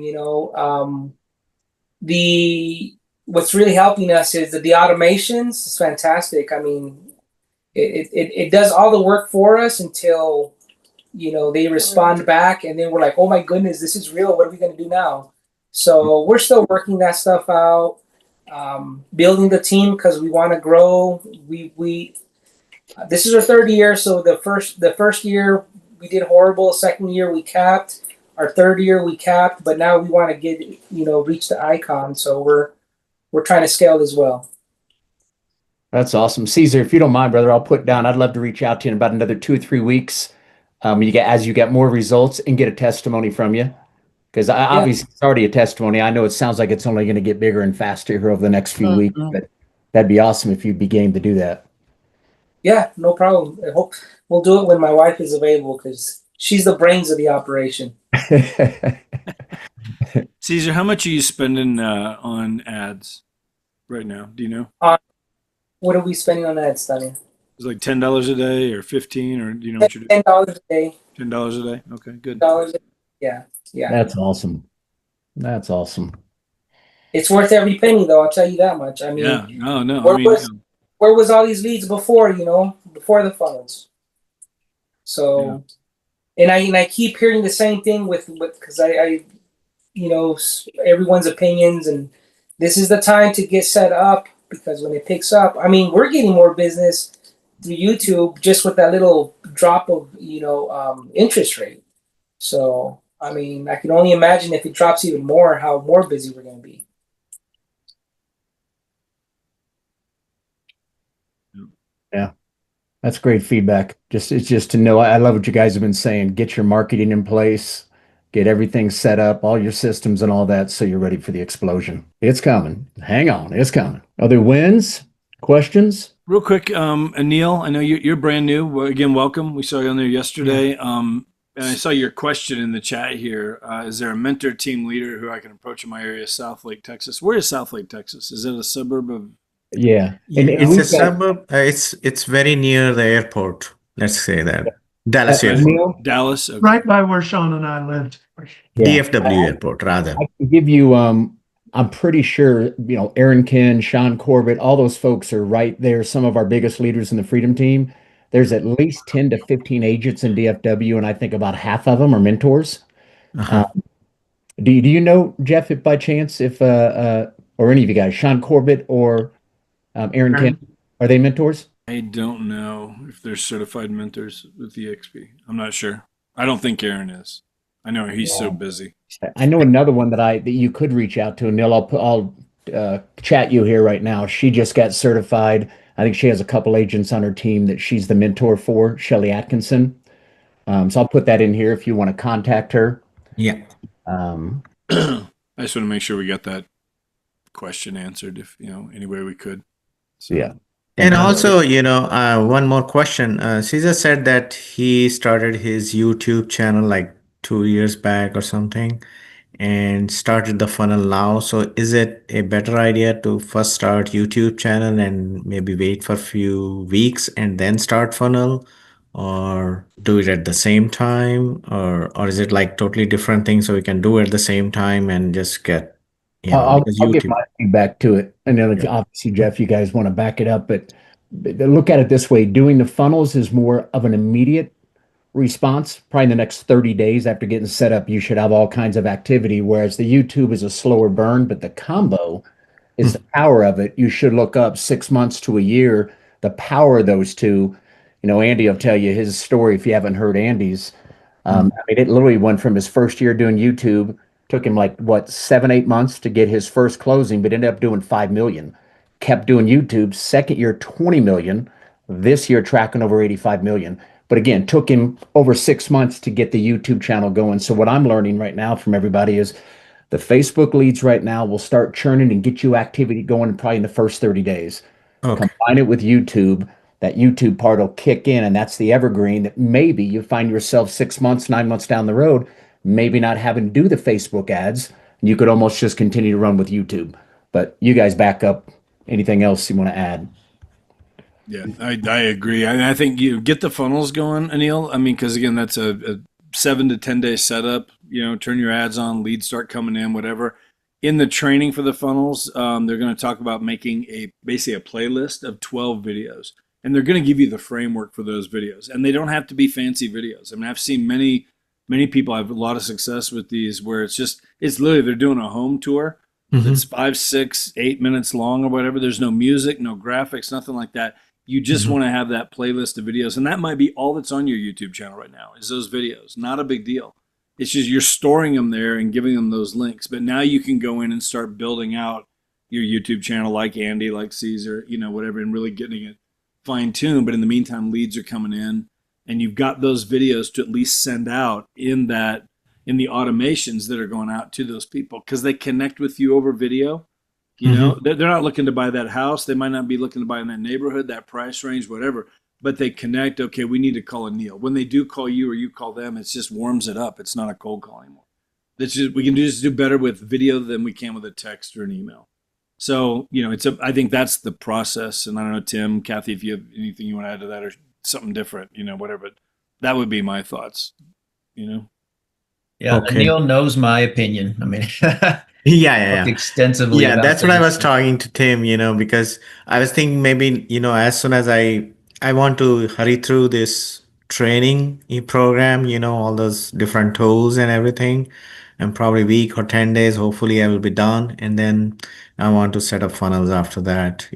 the what's really helping us is the automations. It's fantastic. I mean, it does all the work for us until they respond back, and then we're like, oh my goodness, this is real. What are we going to do now? So we're still working that stuff out, building the team because we want to grow. We this is our third year, so the first year we did horrible. Second year we capped. Our third year we capped, but now we want to get reach the icon. So we're trying to scale as well. That's awesome. Caesar, if you don't mind, brother, I'll put down. I'd love to reach out to you in about another 2 or 3 weeks. As you get more results and get a testimony from you. Because obviously it's already a testimony. I know it sounds like it's only going to get bigger and faster here over the next few weeks, but that'd be awesome if you'd be game to do that. Yeah, no problem. I hope we'll do it when my wife is available because she's the brains of the operation. Caesar, how much are you spending on ads right now? Do you know? What are we spending on ads, Tanya? It's like $10 a day or 15, or do you know what you're doing? $10 a day. $10 a day. Okay, good. $10. Yeah. That's awesome. That's awesome. It's worth every penny, though. I'll tell you that much. I mean, Yeah, no. where was all these leads before? Before the funnels. So, and I keep hearing the same thing with because I everyone's opinions, and this is the time to get set up because when it picks up, I mean, we're getting more business through YouTube just with that little drop of interest rate. So, I mean, I can only imagine if it drops even more, how more busy we're going to be. Yeah. That's great feedback. It's just to know. I love what you guys have been saying. Get your marketing in place, get everything set up, all your systems and all that, so you're ready for the explosion. It's coming. Hang on, it's coming. Other wins? Questions? Real quick, Anil, I know you're brand new. Well, again, welcome. We saw you on there yesterday. And I saw your question in the chat here. Is there a mentor team leader who I can approach in my area, South Lake, Texas? Where is South Lake, Texas? Is it a suburb of? Yeah, and It's a we've got suburb. It's very near the airport. Let's say that Dallas Right, Airport, Neil. Dallas. Okay. Right by where Sean and I lived. Yeah, DFW Airport rather. I can give you. I'm pretty sure Aaron Ken, Sean Corbett, all those folks are right there. Some of our biggest leaders in the Freedom Team. There's at least 10 to 15 agents in DFW, and I think about half of them are mentors. Uh, Uh-huh. do you know Jeff, if by chance, if or any of you guys, Sean Corbett or Aaron Ken, are they mentors? I don't know if they're certified mentors with EXP. I'm not sure. I don't think Aaron is. I know he's so busy. I know another one that you could reach out to, Neil. I'll chat you here right now. She just got certified. I think she has a couple agents on her team that she's the mentor for, Shelly Atkinson. So I'll put that in here if you want to contact her. Yeah. I just want to make sure we got that question answered, if any way we could. So, Yeah. And also, one more question. Caesar said that he started his YouTube channel like 2 years back or something and started the funnel now. So is it a better idea to first start YouTube channel and maybe wait for a few weeks and then start funnel, or do it at the same time, or is it like totally different thing so we can do it at the same time and just get, because I'll give YouTube. my feedback to it. And then Yeah. obviously, Jeff, you guys want to back it up, but look at it this way. Doing the funnels is more of an immediate response. Probably in the next 30 days after getting set up, you should have all kinds of activity, whereas the YouTube is a slower burn, but the combo is the power of it. You should look up 6 months to a year, the power of those two. Andy will tell you his story if you haven't heard Andy's. I mean, it literally went from his first year doing YouTube, took him like what, 7, 8 months to get his first closing, but ended up doing 5 million. Kept doing YouTube, second year 20 million, this year tracking over 85 million. But again, took him over 6 months to get the YouTube channel going. So what I'm learning right now from everybody is the Facebook leads right now will start churning and get you activity going probably in the first 30 days. Okay. Combine it with YouTube. That YouTube part will kick in, and that's the evergreen that maybe you find yourself 6 months, 9 months down the road, maybe not having to do the Facebook ads. You could almost just continue to run with YouTube. But you guys back up. Anything else you want to add? Yeah, I agree. I think you get the funnels going, Anil. I mean, because again, that's a 7 to 10 day setup. Turn your ads on, leads start coming in, whatever. In the training for the funnels, they're going to talk about making basically a playlist of 12 videos, and they're going to give you the framework for those videos. And they don't have to be fancy videos. I mean, I've seen many people have a lot of success with these where it's literally they're doing a home tour. It's 5, 6, 8 minutes long or whatever. There's no music, no graphics, nothing like that. You just want to have that playlist of videos, and that might be all that's on your YouTube channel right now is those videos. Not a big deal. It's just you're storing them there and giving them those links. But now you can go in and start building out your YouTube channel like Andy, like Caesar, whatever, and really getting it fine-tuned. But in the meantime, leads are coming in, and you've got those videos to at least send out in the automations that are going out to those people because they connect with you over video. They're not looking to buy that house. They might not be looking to buy in that neighborhood, that price range, whatever. But they connect. Okay, we need to call Anil. When they do call you or you call them, it just warms it up. It's not a cold call anymore. We can just do better with video than we can with a text or an email. So I think that's the process. And I don't know, Tim, Kathy, if you have anything you want to add to that or something different, whatever. But that would be my thoughts. Yeah, Okay. Anil knows my opinion. I mean, Yeah. extensively. Yeah, about that's what I things. was talking to Tim, because I was thinking maybe, as soon as I want to hurry through this training program, all those different tools and everything, and probably week or 10 days, hopefully I will be done. And then I want to set up funnels after that,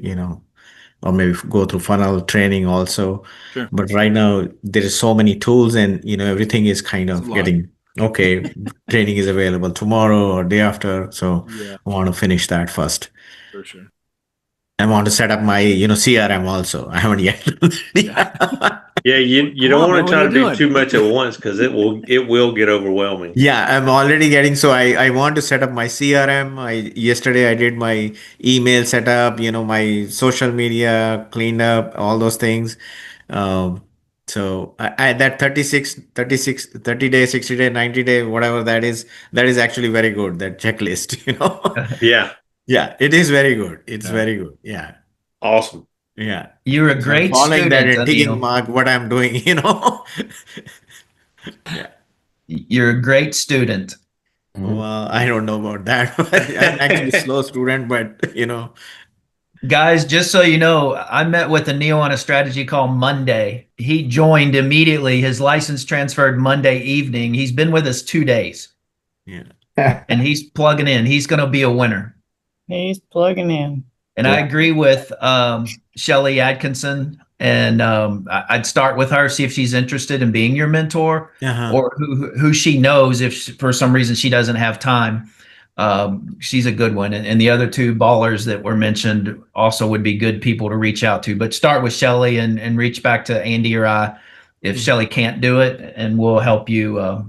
or maybe go through funnel training also. Sure. But right now there is so many tools and, everything is kind It's of a lot. getting, okay, training is available tomorrow or day after. So Yeah, I want to finish that first. for sure. I want to set up my, CRM also. I haven't yet. Yeah, you Come don't on, want man, to what are try you to do doing? too much at once because it will get overwhelming. Yeah, I'm already getting, so I want to set up my CRM. Yesterday I did my email setup, my social media cleaned up, all those things. Um, so that 30 day, 60 day, 90 day, whatever that is actually very good. That checklist, Yeah, Yeah, it is very good. It's Yeah. very good. Yeah. awesome. Yeah. You're a So I'm great following that student, and ticking Anil. mark what I'm doing, Yeah. You're a great student. Well, I don't know about that. I'm actually slow student, but Guys, just so you know, I met with Anil on a strategy call Monday. He joined immediately. His license transferred Monday evening. He's been with us 2 days yeah. and he's plugging in. He's going to be a winner. He's plugging in. And I agree with Shelly Atkinson. And I'd start with her, see if she's interested in being your mentor Uh-huh. or who she knows if for some reason she doesn't have time. She's a good one. And the other two ballers that were mentioned also would be good people to reach out to. But start with Shelly and reach back to Andy or I if Shelly can't do it, and we'll help you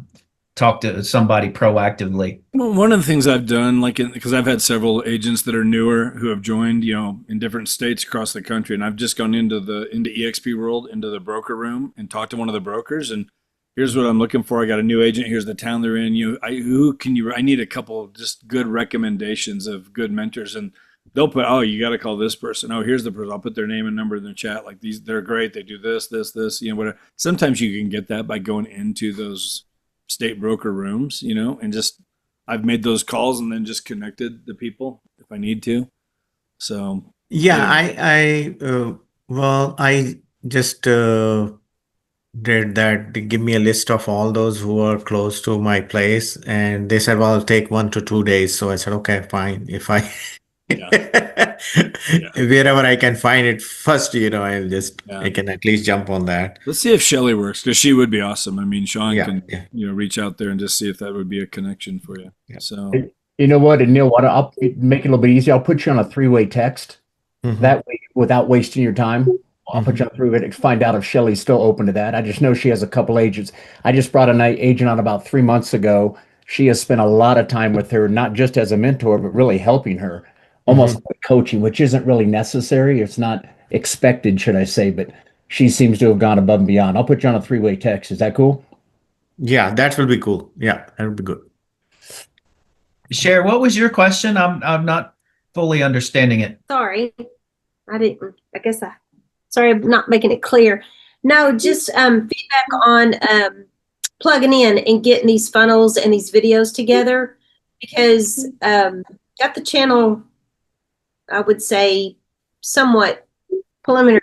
talk to somebody proactively. Well, one of the things I've done, because I've had several agents that are newer who have joined, in different states across the country, and I've just gone into EXP world, into the broker room, and talked to one of the brokers, and here's what I'm looking for. I got a new agent. Here's the town they're in. I need a couple of just good recommendations of good mentors, and they'll put, oh, you got to call this person. Oh, here's the person. I'll put their name and number in the chat. Like these, they're great. They do this, whatever. Sometimes you can get that by going into those state broker rooms, and just I've made those calls and then just connected the people if I need to. So Yeah, anyway. I just did that. They give me a list of all those who are close to my place, and they said, "Well, it'll take 1 to 2 days." So I said, "Okay, fine. If I Yeah. wherever I can find it first, Yeah. I can at least jump on that." Let's see if Shelly works, because she would be awesome. I mean, Sean Yeah, can yeah, reach out there and just see if that would be a connection for you. yeah. So You know what, and Neil, I'll make it a little bit easier. I'll put you on a three-way text. Mhm, That way, without wasting your time, I'll put mhm. you on through it and find out if Shelly's still open to that. I just know she has a couple agents. I just brought an agent on about 3 months ago. She has spent a lot of time with her, not just as a mentor, but really helping her, almost Mhm. like coaching, which isn't really necessary. It's not expected, should I say, but she seems to have gone above and beyond. I'll put you on a three-way text. Is that cool? Yeah, that will be cool. Yeah, that would be good. Cher, what was your question? I'm not fully understanding it. Sorry, I didn't. I guess I. Sorry, I'm not making it clear. No, just feedback on plugging in and getting these funnels and these videos together because got the channel. I would say somewhat preliminary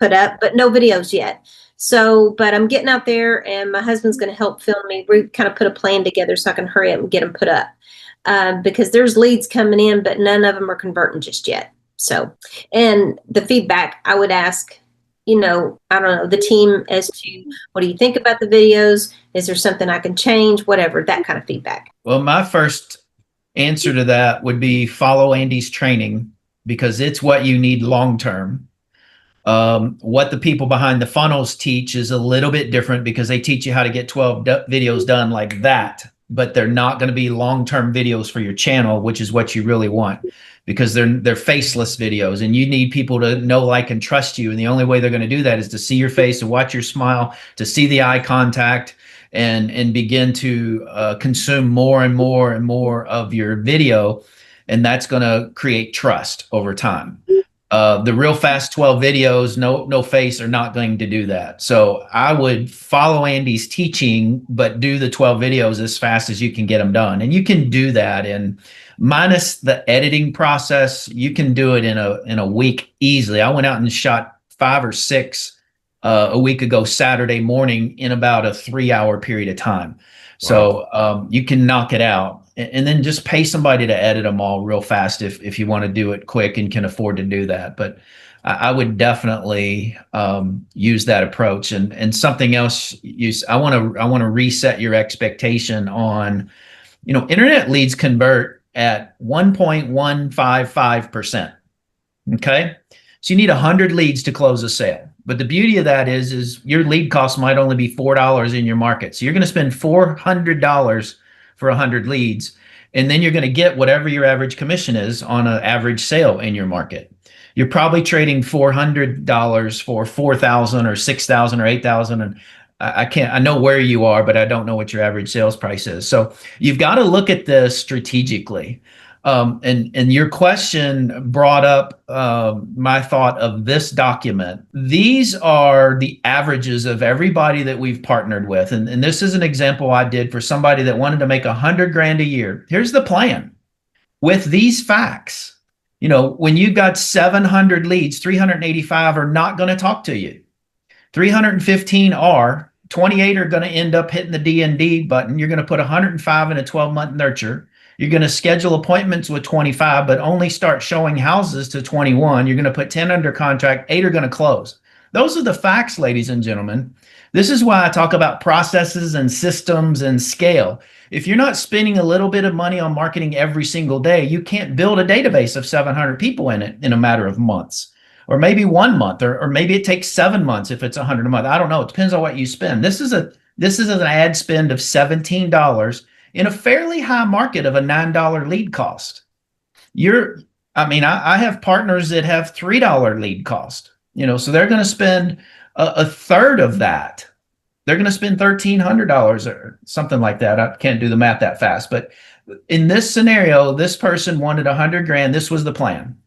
put up, but no videos yet. So, but I'm getting out there, and my husband's going to help film me. We kind of put a plan together so I can hurry up and get them put up. Because there's leads coming in, but none of them are converting just yet. So, and the feedback I would ask, I don't know, the team as to what do you think about the videos? Is there something I can change? Whatever, that kind of feedback. Well, my first answer to that would be follow Andy's training because it's what you need long term. What the people behind the funnels teach is a little bit different because they teach you how to get 12 videos done like that, but they're not going to be long-term videos for your channel, which is what you really want because they're faceless videos and you need people to know, like, and trust you. And the only way they're going to do that is to see your face, to watch your smile, to see the eye contact and begin to consume more and more and more of your video. And that's going to create trust over time. The real fast 12 videos, no face, are not going to do that. So I would follow Andy's teaching, but do the 12 videos as fast as you can get them done. And you can do that in minus the editing process. You can do it in a week easily. I went out and shot 5 or 6 a week ago, Saturday morning, in about a 3-hour period of time. So you can knock it out. And then just pay somebody to edit them all real fast if you want to do it quick and can afford to do that. But I would definitely use that approach. And something else, I want to reset your expectation on, internet leads convert at 1.155%. Okay. So you need 100 leads to close a sale. But the beauty of that is your lead cost might only be $4 in your market. So you're going to spend $400 for 100 leads. And then you're going to get whatever your average commission is on an average sale in your market. You're probably trading $400 for 4,000 or 6,000 or 8,000. And I know where you are, but I don't know what your average sales price is. So you've got to look at this strategically. And your question brought up my thought of this document. These are the averages of everybody that we've partnered with. And this is an example I did for somebody that wanted to make 100 grand a year. Here's the plan with these facts. You know, when you've got 700 leads, 385 are not going to talk to you. 315 are, 28 are going to end up hitting the D&D button. You're going to put 105 in a 12-month nurture. You're going to schedule appointments with 25, but only start showing houses to 21. You're going to put 10 under contract, 8 are going to close. Those are the facts, ladies and gentlemen. This is why I talk about processes and systems and scale. If you're not spending a little bit of money on marketing every single day, you can't build a database of 700 people in it in a matter of months, or maybe 1 month, or maybe it takes 7 months if it's 100 a month. I don't know. It depends on what you spend. This is an ad spend of $17 in a fairly high market of a $9 lead cost. I have partners that have $3 lead cost, so they're going to spend a third of that. They're going to spend $1,300 or something like that. I can't do the math that fast, but in this scenario, this person wanted 100 grand. This was the plan.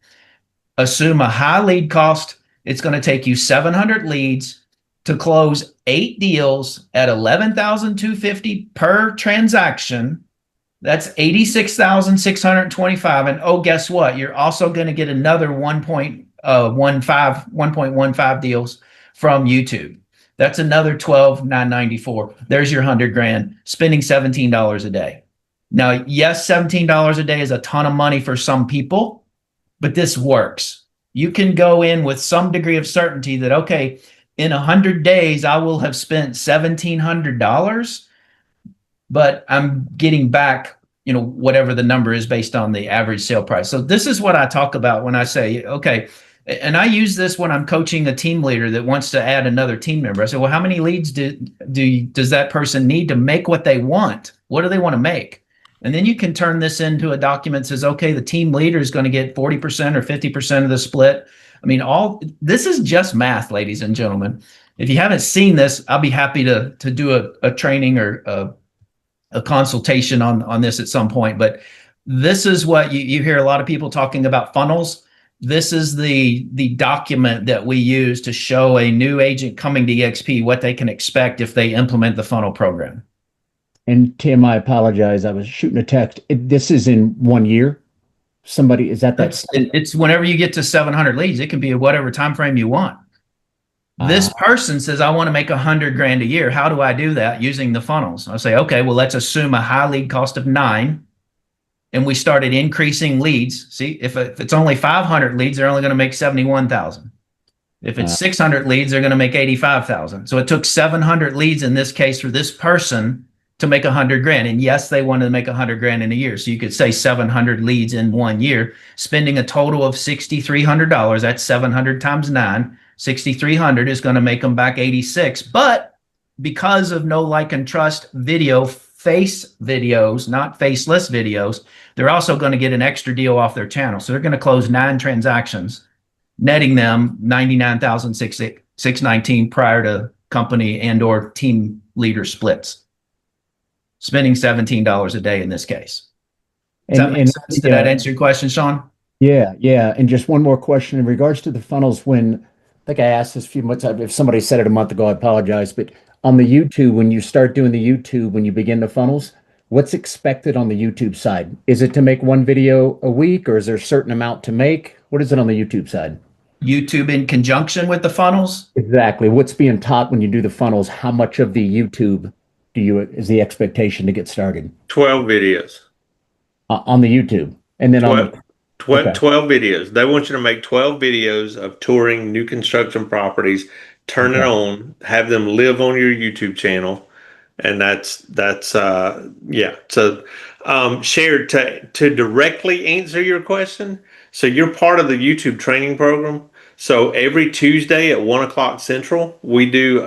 Assume a high lead cost. It's going to take you 700 leads to close 8 deals at $11,250 per transaction. That's $86,625. And oh, guess what? You're also going to get another 1.15 deals from YouTube. That's another $12,994. There's your 100 grand, spending $17 a day. Now, yes, $17 a day is a ton of money for some people, but this works. You can go in with some degree of certainty that, okay, in 100 days, I will have spent $1,700, but I'm getting back, whatever the number is based on the average sale price. So this is what I talk about when I say, okay, and I use this when I'm coaching a team leader that wants to add another team member. I say, well, how many leads does that person need to make what they want? What do they want to make? And then you can turn this into a document that says, okay, the team leader is going to get 40% or 50% of the split. This is just math, ladies and gentlemen. If you haven't seen this, I'll be happy to do a training or a consultation on this at some point. But this is what you hear a lot of people talking about funnels. This is the document that we use to show a new agent coming to EXP what they can expect if they implement the funnel program. And Tim, I apologize. I was shooting a text. This is in 1 year. Somebody is that it's whenever you get to 700 leads, it can be whatever time frame you want. This person says, I want to make 100 grand a year. How do I do that? Using the funnels. I'll say, okay, well, let's assume a high lead cost of 9. And we started increasing leads. See, if it's only 500 leads, they're only going to make 71,000. If it's 600 leads, they're going to make 85,000. So it took 700 leads in this case for this person to make 100 grand. And yes, they wanted to make 100 grand in a year. So you could say 700 leads in 1 year, spending a total of $6,300. That's 700 times 9. 6,300 is going to make them back 86. But because of no like and trust video, face videos, not faceless videos, they're also going to get an extra deal off their channel. So they're going to close 9 transactions, netting them $99,619 prior to company and or team leader splits, spending $17 a day in this case. Does that make sense? Did that answer your question, Sean? Yeah. And just one more question in regards to the funnels. I think I asked this a few months, if somebody said it a month ago, I apologize, but on the YouTube, when you start doing the YouTube, when you begin the funnels, what's expected on the YouTube side? Is it to make 1 video a week, or is there a certain amount to make? What is it on the YouTube side? YouTube in conjunction with the funnels? Exactly. What's being taught when you do the funnels? How much of the YouTube is the expectation to get started? 12 videos. On the YouTube. And then 12 videos. They want you to make 12 videos of touring new construction properties, turn it on, have them live on your YouTube channel. And that's yeah. So, Sharon, to directly answer your question, So you're part of the YouTube training program. So every Tuesday at 1 o'clock Central, we do,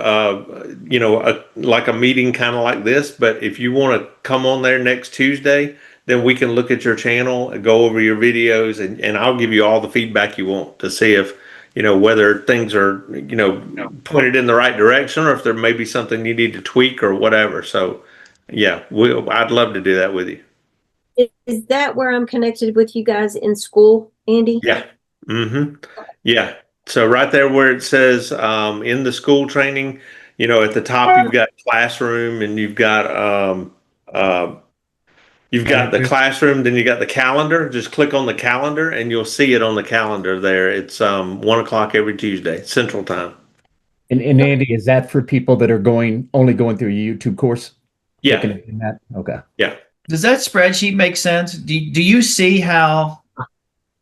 like a meeting kind of like this. But if you want to come on there next Tuesday, then we can look at your channel and go over your videos, and I'll give you all the feedback you want to see if, whether things are, pointed in the right direction, or if there may be something you need to tweak or whatever. So yeah, I'd love to do that with you. Is that where I'm connected with you guys in school, Andy? Yeah. Mm-hmm. Yeah. So right there where it says in the school training, at the top you've got classroom, and you've got the classroom, then you got the calendar. Just click on the calendar and you'll see it on the calendar there. It's 1 o'clock every Tuesday, Central Time. And Andy, is that for people that are only going through a YouTube course? Yeah. Looking at that? Okay. Yeah. Does that spreadsheet make sense? Do you see how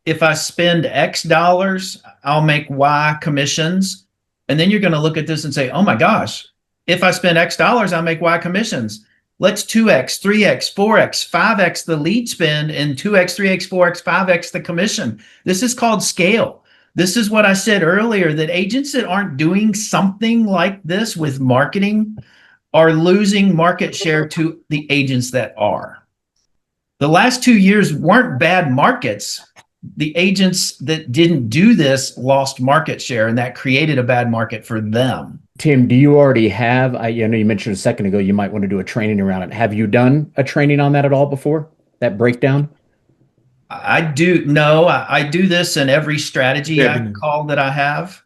if I spend X dollars, I'll make Y commissions? And then you're going to look at this and say, oh my gosh, if I spend X dollars, I'll make Y commissions. Let's 2X, 3X, 4X, 5X the lead spend, and 2X, 3X, 4X, 5X the commission. This is called scale. This is what I said earlier, that agents that aren't doing something like this with marketing are losing market share to the agents that are. The last 2 years weren't bad markets. The agents that didn't do this lost market share, and that created a bad market for them. Tim, do you already have, I know you mentioned a second ago, you might want to do a training around it. Have you done a training on that at all before? That breakdown? I do. No, I do this in every strategy call that I have.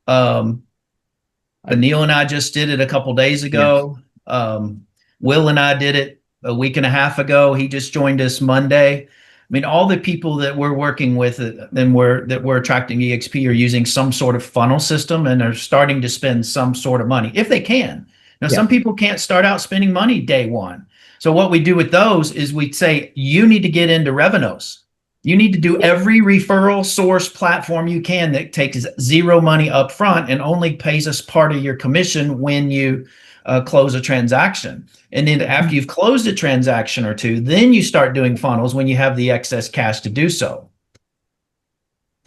Neil and I just did it a couple days ago. Will and I did it a week and a half ago. He just joined us Monday. I mean, all the people that we're working with and that we're attracting EXP are using some sort of funnel system and are starting to spend some sort of money if they can. Now, some people can't start out spending money day one. So what we do with those is we say, you need to get into Revenos. You need to do every referral source platform you can that takes zero money up front and only pays us part of your commission when you close a transaction. And then after you've closed a transaction or two, then you start doing funnels when you have the excess cash to do so.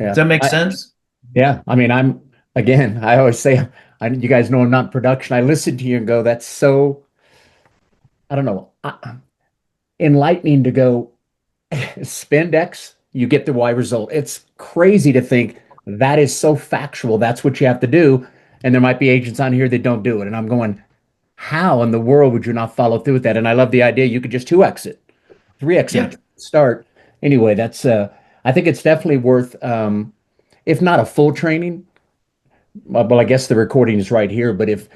Yeah. Does that make sense? Yeah. I mean, I always say, you guys know I'm not in production. I listen to you and go, that's so, I don't know, enlightening to go, spend X, you get the Y result. It's crazy to think that is so factual. That's what you have to do. And there might be agents on here that don't do it. And I'm going, how in the world would you not follow through with that? And I love the idea you could just 2X it, 3X it, start. Anyway, that's, I think it's definitely worth, if not a full training, well, I guess the recording is right here, but if,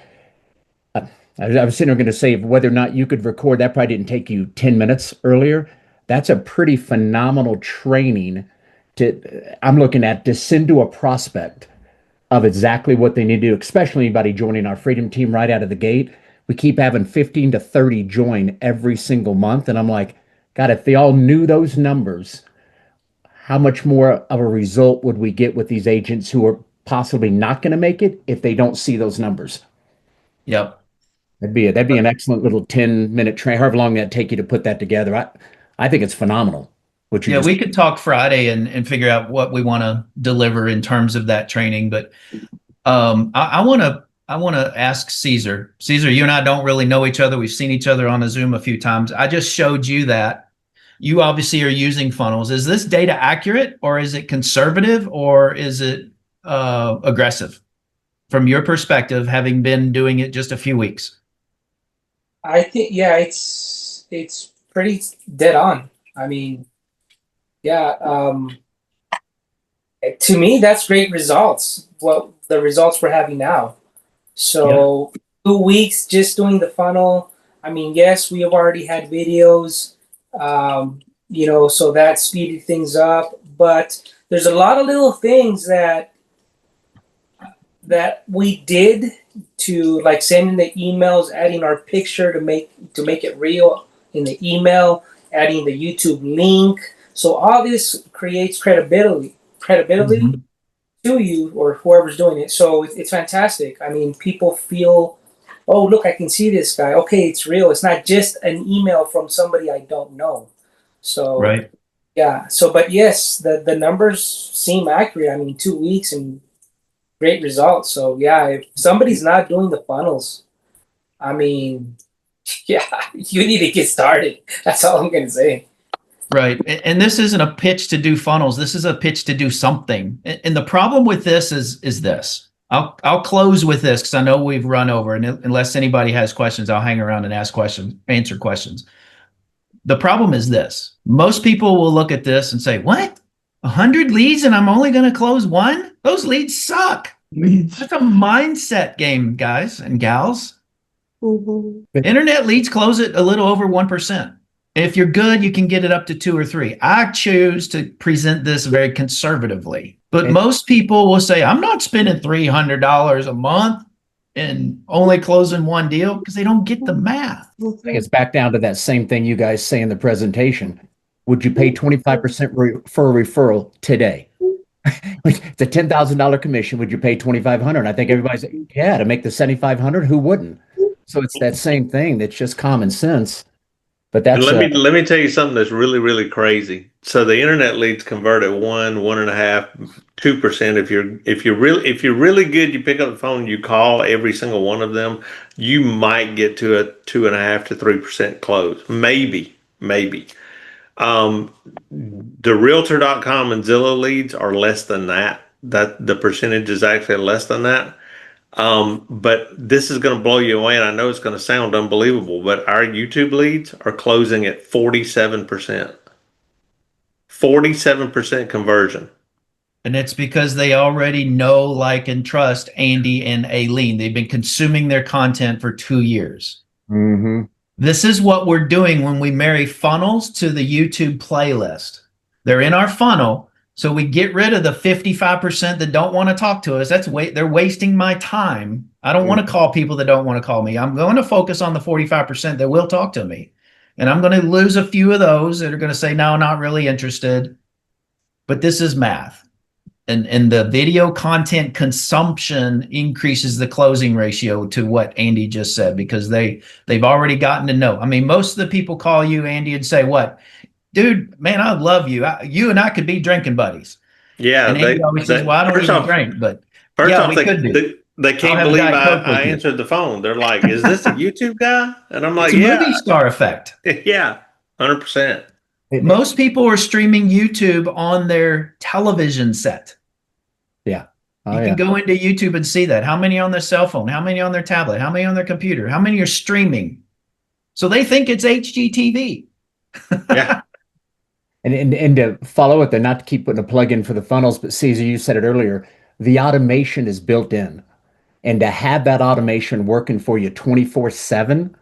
I was sitting there going to say whether or not you could record, that probably didn't take you 10 minutes earlier. That's a pretty phenomenal training I'm looking at to send to a prospect of exactly what they need to do, especially anybody joining our Freedom Team right out of the gate. We keep having 15 to 30 join every single month. And I'm like, God, if they all knew those numbers, how much more of a result would we get with these agents who are possibly not going to make it if they don't see those numbers? Yep. That'd be an excellent little 10-minute train, however long that'd take you to put that together. I think it's phenomenal. We could talk Friday and figure out what we want to deliver in terms of that training. But I want to ask Caesar. Caesar, you and I don't really know each other. We've seen each other on a Zoom a few times. I just showed you that. You obviously are using funnels. Is this data accurate, or is it conservative, or is it aggressive from your perspective, having been doing it just a few weeks? I think, yeah, it's pretty dead on. I mean, yeah, to me, that's great results. Well, the results we're having now. So 2 weeks just doing the funnel. I mean, yes, we have already had videos, so that speeded things up. But there's a lot of little things that we did to, like, sending the emails, adding our picture to make it real in the email, adding the YouTube link. So all this creates credibility to you or whoever's doing it. So it's fantastic. I mean, people feel, oh, look, I can see this guy. Okay, it's real. It's not just an email from somebody I don't know. So right. Yeah. So, but yes, the numbers seem accurate. I mean, 2 weeks and great results. So yeah, if somebody's not doing the funnels, I mean, yeah, you need to get started. That's all I'm gonna say. Right. And this isn't a pitch to do funnels. This is a pitch to do something. And the problem with this is this. I'll close with this because I know we've run over, and unless anybody has questions, I'll hang around and ask questions, answer questions. The problem is this. Most people will look at this and say, what? 100 leads and I'm only going to close one? Those leads suck. Leads. It's a mindset game, guys and gals. Mhm. Internet leads close at a little over 1%. If you're good, you can get it up to 2 or 3. I choose to present this very conservatively. But most people will say, I'm not spending $300 a month and only closing one deal because they don't get the math. I think it's back down to that same thing you guys say in the presentation. Would you pay 25% for a referral today? It's a $10,000 commission. Would you pay 2,500? And I think everybody's like, yeah, to make the 7,500, who wouldn't? So it's that same thing. That's just common sense. But And that's let me tell you something that's really, really crazy. So the internet leads convert at 1.5%, 2%. If you're really good, you pick up the phone, you call every single one of them, you might get to a 2.5 to 3% close. Maybe. The realtor.com and Zillow leads are less than that. That the percentage is actually less than that. But this is going to blow you away, and I know it's going to sound unbelievable, but our YouTube leads are closing at 47%. 47% conversion. And it's because they already know, like, and trust Andy and Aileen. They've been consuming their content for 2 years. Mm-hmm. This is what we're doing when we marry funnels to the YouTube playlist. They're in our funnel. So we get rid of the 55% that don't want to talk to us. They're wasting my time. I don't want to call people that don't want to call me. I'm going to focus on the 45% that will talk to me. And I'm going to lose a few of those that are going to say, no, not really interested. But this is math. And the video content consumption increases the closing ratio to what Andy just said, because they've already gotten to know. I mean, most of the people call you, Andy, and say, what? Dude, man, I love you. You and I could be drinking buddies. Yeah, and Andy always says, well, I don't even drink, but yeah, we could be. They can't believe I answered the phone. They're like, is this a YouTube guy? And I'm like, it's a yeah. movie star effect. Yeah, 100%. Most people are streaming YouTube on their television set. Yeah. You can go into YouTube and see that. How many on their cell phone? How many on their tablet? How many on their computer? How many are streaming? So they think it's HGTV. Yeah. And to follow it, not to keep putting a plug in for the funnels, but Caesar, you said it earlier, the automation is built in. And to have that automation working for you 24/7,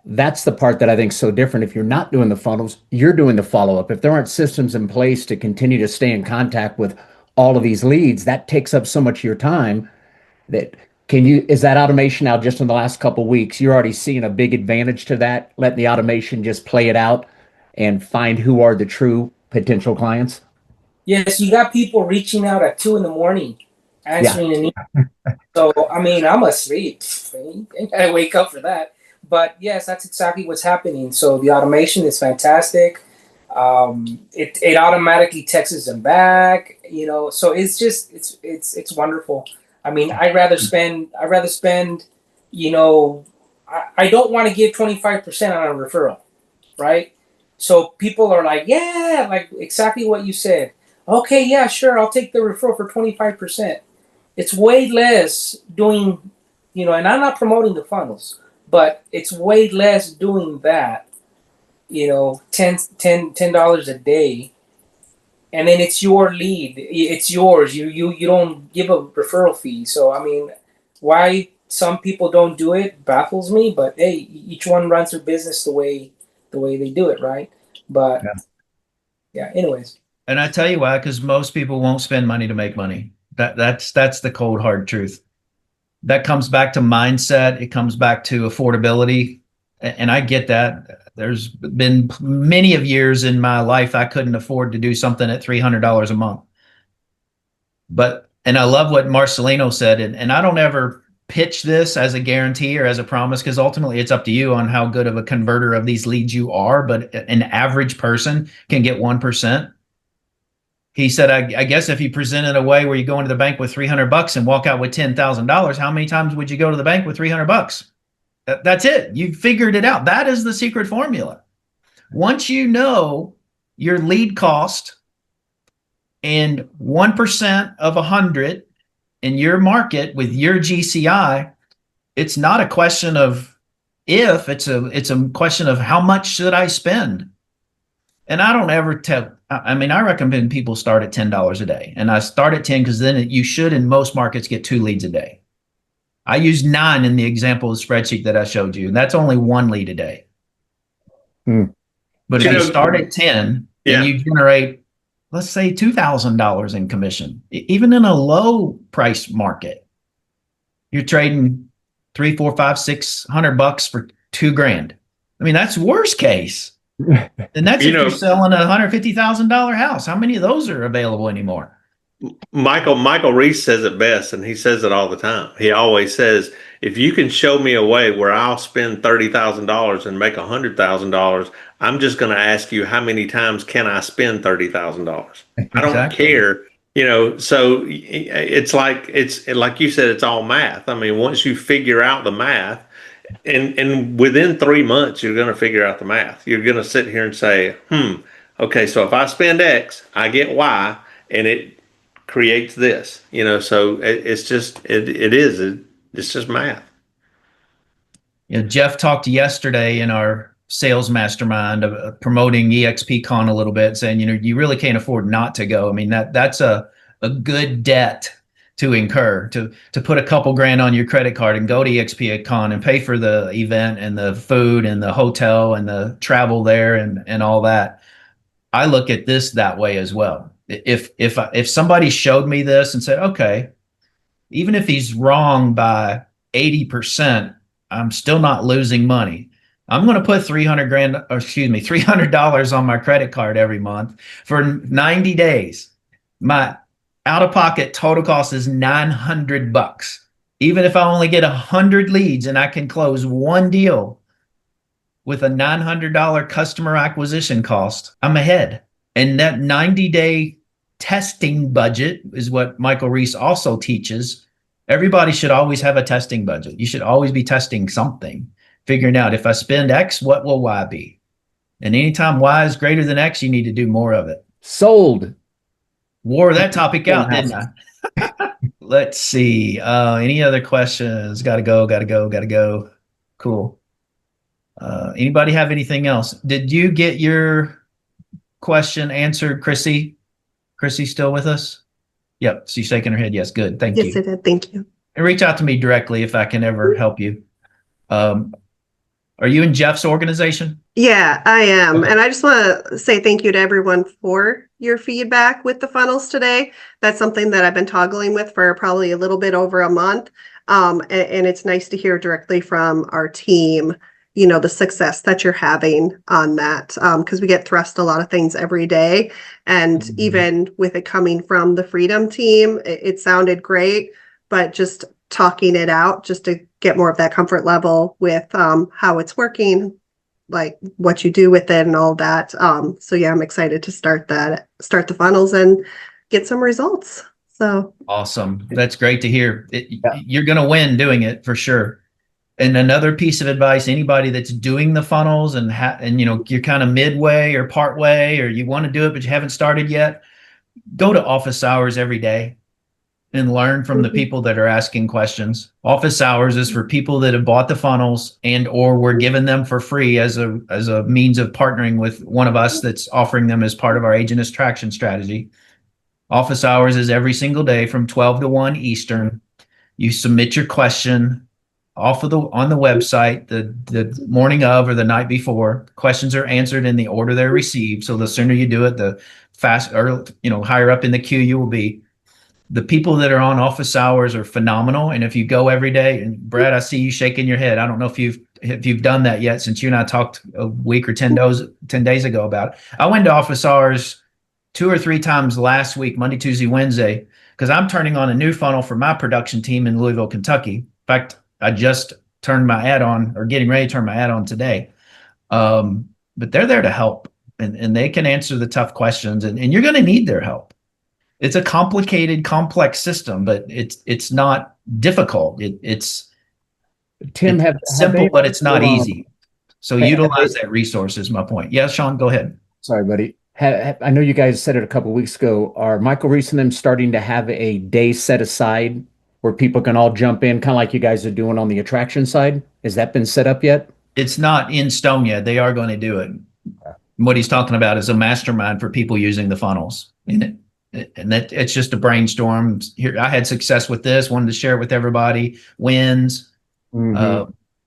that's the part that I think is so different. If you're not doing the funnels, you're doing the follow-up. If there aren't systems in place to continue to stay in contact with all of these leads, that takes up so much of your time that is that automation now just in the last couple of weeks, you're already seeing a big advantage to that, letting the automation just play it out and find who are the true potential clients? Yes, you got people reaching out at 2 a.m. answering an email. So I mean, I'm asleep. I wake up for that. But yes, that's exactly what's happening. So the automation is fantastic. It automatically texts them back. So it's just it's wonderful. I mean, I'd rather spend. I don't want to give 25% on a referral, right? So people are like, yeah, like exactly what you said. Okay, yeah, sure, I'll take the referral for 25%. It's way less doing, and I'm not promoting the funnels, but it's way less doing that, $10 a day. And then it's your lead. It's yours. You don't give a referral fee. So, I mean, why some people don't do it baffles me, but hey, each one runs their business the way they do it, right? But yeah, anyways. And I tell you why, because most people won't spend money to make money. That's the cold hard truth. That comes back to mindset. It comes back to affordability. And I get that. There's been many of years in my life I couldn't afford to do something at $300 a month. And I love what Marcelino said, and I don't ever pitch this as a guarantee or as a promise, because ultimately it's up to you on how good of a converter of these leads you are, but an average person can get 1%. He said, I guess if you present it a way where you go into the bank with $300 and walk out with $10,000, how many times would you go to the bank with $300? That's it. You figured it out. That is the secret formula. Once you know your lead cost and 1% of 100 in your market with your GCI, it's not a question of if, it's a question of how much should I spend? And I don't ever tell, I mean, I recommend people start at $10 a day. And I start at 10 because then you should in most markets get 2 leads a day. I use 9 in the example spreadsheet that I showed you. And that's only 1 lead a day. But if you start at 10 and you generate, let's say $2,000 in commission, even in a low price market, you're trading $300, $400, $500, $600 for $2,000. I mean, that's worst case. And that's if you're selling a $150,000 house. How many of those are available anymore? Michael Reese says it best, and he says it all the time. He always says, if you can show me a way where I'll spend $30,000 and make $100,000, I'm just going to ask you, how many times can I spend $30,000? I don't care. So it's like you said, it's all math. I mean, once you figure out the math, and within 3 months, you're going to figure out the math. You're going to sit here and say, okay, so if I spend X, I get Y, and it creates this, so it's just math. Jeff talked yesterday in our sales mastermind of promoting EXPCon a little bit, saying, you really can't afford not to go. I mean, that's a good debt to incur, to put a couple grand on your credit card and go to EXPCon and pay for the event and the food and the hotel and the travel there and all that. I look at this that way as well. If somebody showed me this and said, okay, even if he's wrong by 80%, I'm still not losing money. I'm going to put $300 on my credit card every month for 90 days. My out-of-pocket total cost is $900. Even if I only get 100 leads and I can close 1 deal with a $900 customer acquisition cost, I'm ahead. And that 90-day testing budget is what Michael Reese also teaches. Everybody should always have a testing budget. You should always be testing something, figuring out, if I spend X, what will Y be? And anytime Y is greater than X, you need to do more of it. Sold. Wore that topic out, didn't I? Let's see. Any other questions? Gotta go. Cool. Anybody have anything else? Did you get your question answered, Chrissy? Chrissy still with us? Yep. She's shaking her head. Yes. Good. Thank you. Yes, I did. Thank you. And reach out to me directly if I can ever help you. Are you in Jeff's organization? Yeah, I am. Okay. And I just want to say thank you to everyone for your feedback with the funnels today. That's something that I've been toggling with for probably a little bit over a month. And it's nice to hear directly from our team, the success that you're having on that. Because we get thrust a lot of things every day. And even with it coming from the Freedom team, it sounded great, but just talking it out just to get more of that comfort level with how it's working, like what you do with it and all that. So yeah, I'm excited to start the funnels and get some results. So awesome. That's great to hear. You're going to win doing it for sure. And another piece of advice, anybody that's doing the funnels and you're kind of midway or part way, or you want to do it, but you haven't started yet, go to office hours every day and learn from the people that are asking questions. Office hours is for people that have bought the funnels and or we're giving them for free as a means of partnering with one of us that's offering them as part of our agent attraction strategy. Office hours is every single day from 12 to 1 Eastern. You submit your question on the website the morning of or the night before. Questions are answered in the order they're received. So the sooner you do it, the faster, higher up in the queue you will be. The people that are on office hours are phenomenal. And if you go every day, and Brad, I see you shaking your head. I don't know if you've done that yet, since you and I talked a week or 10 days ago about it. I went to office hours 2 or 3 times last week, Monday, Tuesday, Wednesday, because I'm turning on a new funnel for my production team in Louisville, Kentucky. fact, I just turned my ad on, or getting ready to turn my ad on today. But they're there to help, and they can answer the tough questions, and you're going to need their help. It's a complicated, complex system, but it's not difficult. It's Tim, have simple, they but it's not easy. So have utilize that resource is my point. Yeah, Sean, go ahead. Sorry, buddy. I know you guys said it a couple weeks ago. Are Michael Reese and them starting to have a day set aside where people can all jump in, kind of like you guys are doing on the attraction side? Has that been set up yet? It's not in stone yet. They are going to do it. What he's talking about is a mastermind for people using the funnels in it. And that it's just a brainstorm. Here, I had success with this, wanted to share it with everybody. Wins.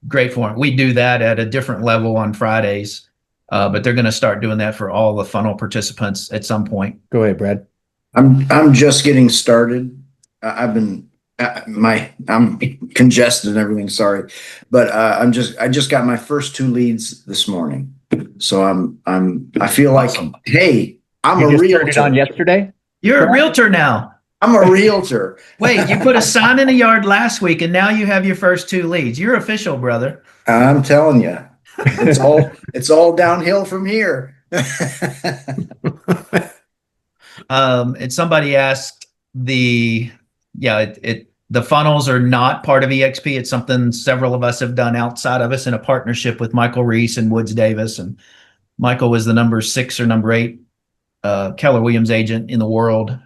Great for it. We do that at a different level on Fridays, but they're going to start doing that for all the funnel participants at some point. Go ahead, Brad. I'm just getting started. I've been I'm congested and everything. Sorry, but I just got my first 2 leads this morning, so I feel Awesome. like, hey, I'm You a just turned realtor. it on yesterday? You're a realtor now. I'm a realtor. Wait, you put a sign in the yard last week, and now you have your first 2 leads. You're official, brother. I'm telling you, it's all downhill from here. And somebody asked the funnels are not part of EXP. It's something several of us have done outside of us in a partnership with Michael Reese and Woods Davis. And Michael was the number 6 or number 8 Keller Williams agent in the world.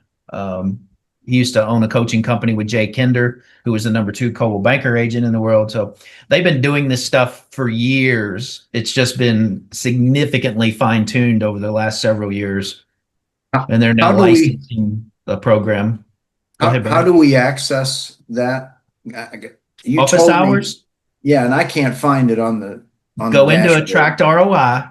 He used to own a coaching company with Jay Kinder, who was the number 2 Coldwell Banker agent in the world. So they've been doing this stuff for years. It's just been significantly fine-tuned over the last several years. And they're now licensing the program. How do we access that? You Office told me- hours? Yeah, and I can't find it on the Go into dashboard. Attract ROI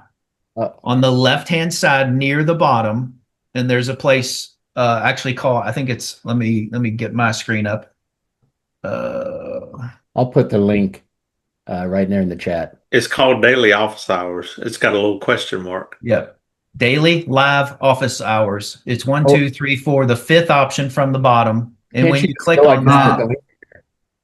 on the left-hand side near the bottom, and there's a place actually called, I think it's, let me get my screen up. I'll put the link right there in the chat. It's called daily office hours. It's got a little question mark. Yep. Daily live office hours. It's 1, 2, 3, 4, the 5th option from the bottom. And Can't when you just click go on like that, this,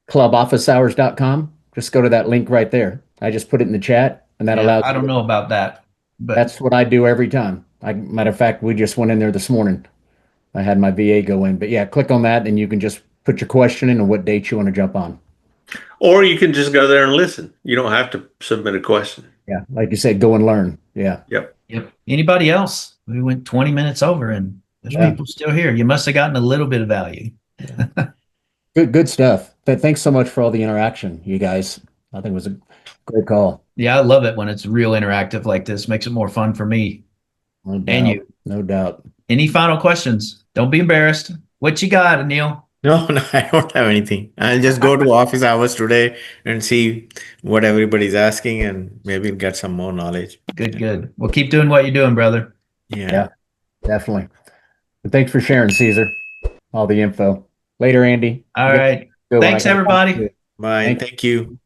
clubofficehours.com. Just go to that link right there. I just put it in the chat, and that allows. I don't know about that, but That's what I do every time. Matter of fact, we just went in there this morning. I had my VA go in, but yeah, click on that, and you can just put your question in and what date you want to jump on. Or you can just go there and listen. You don't have to submit a question. Yeah, like you said, go and learn. Yeah. Yep. Anybody else? We went 20 minutes over, and there's people still here. You must have gotten a little bit of value. Good stuff. Thanks so much for all the interaction, you guys. I think it was a great call. Yeah, I love it when it's real interactive like this. Makes it more fun for me and you. No doubt. Any final questions? Don't be embarrassed. What you got, Anil? No, I don't have anything. I'll just go to office hours today and see what everybody's asking, and maybe get some more knowledge. Good. Well, keep doing what you're doing, brother. Yeah, definitely. But thanks for sharing, Caesar, all the info. Later, Andy. All right. Thanks, everybody. Bye. Thank you.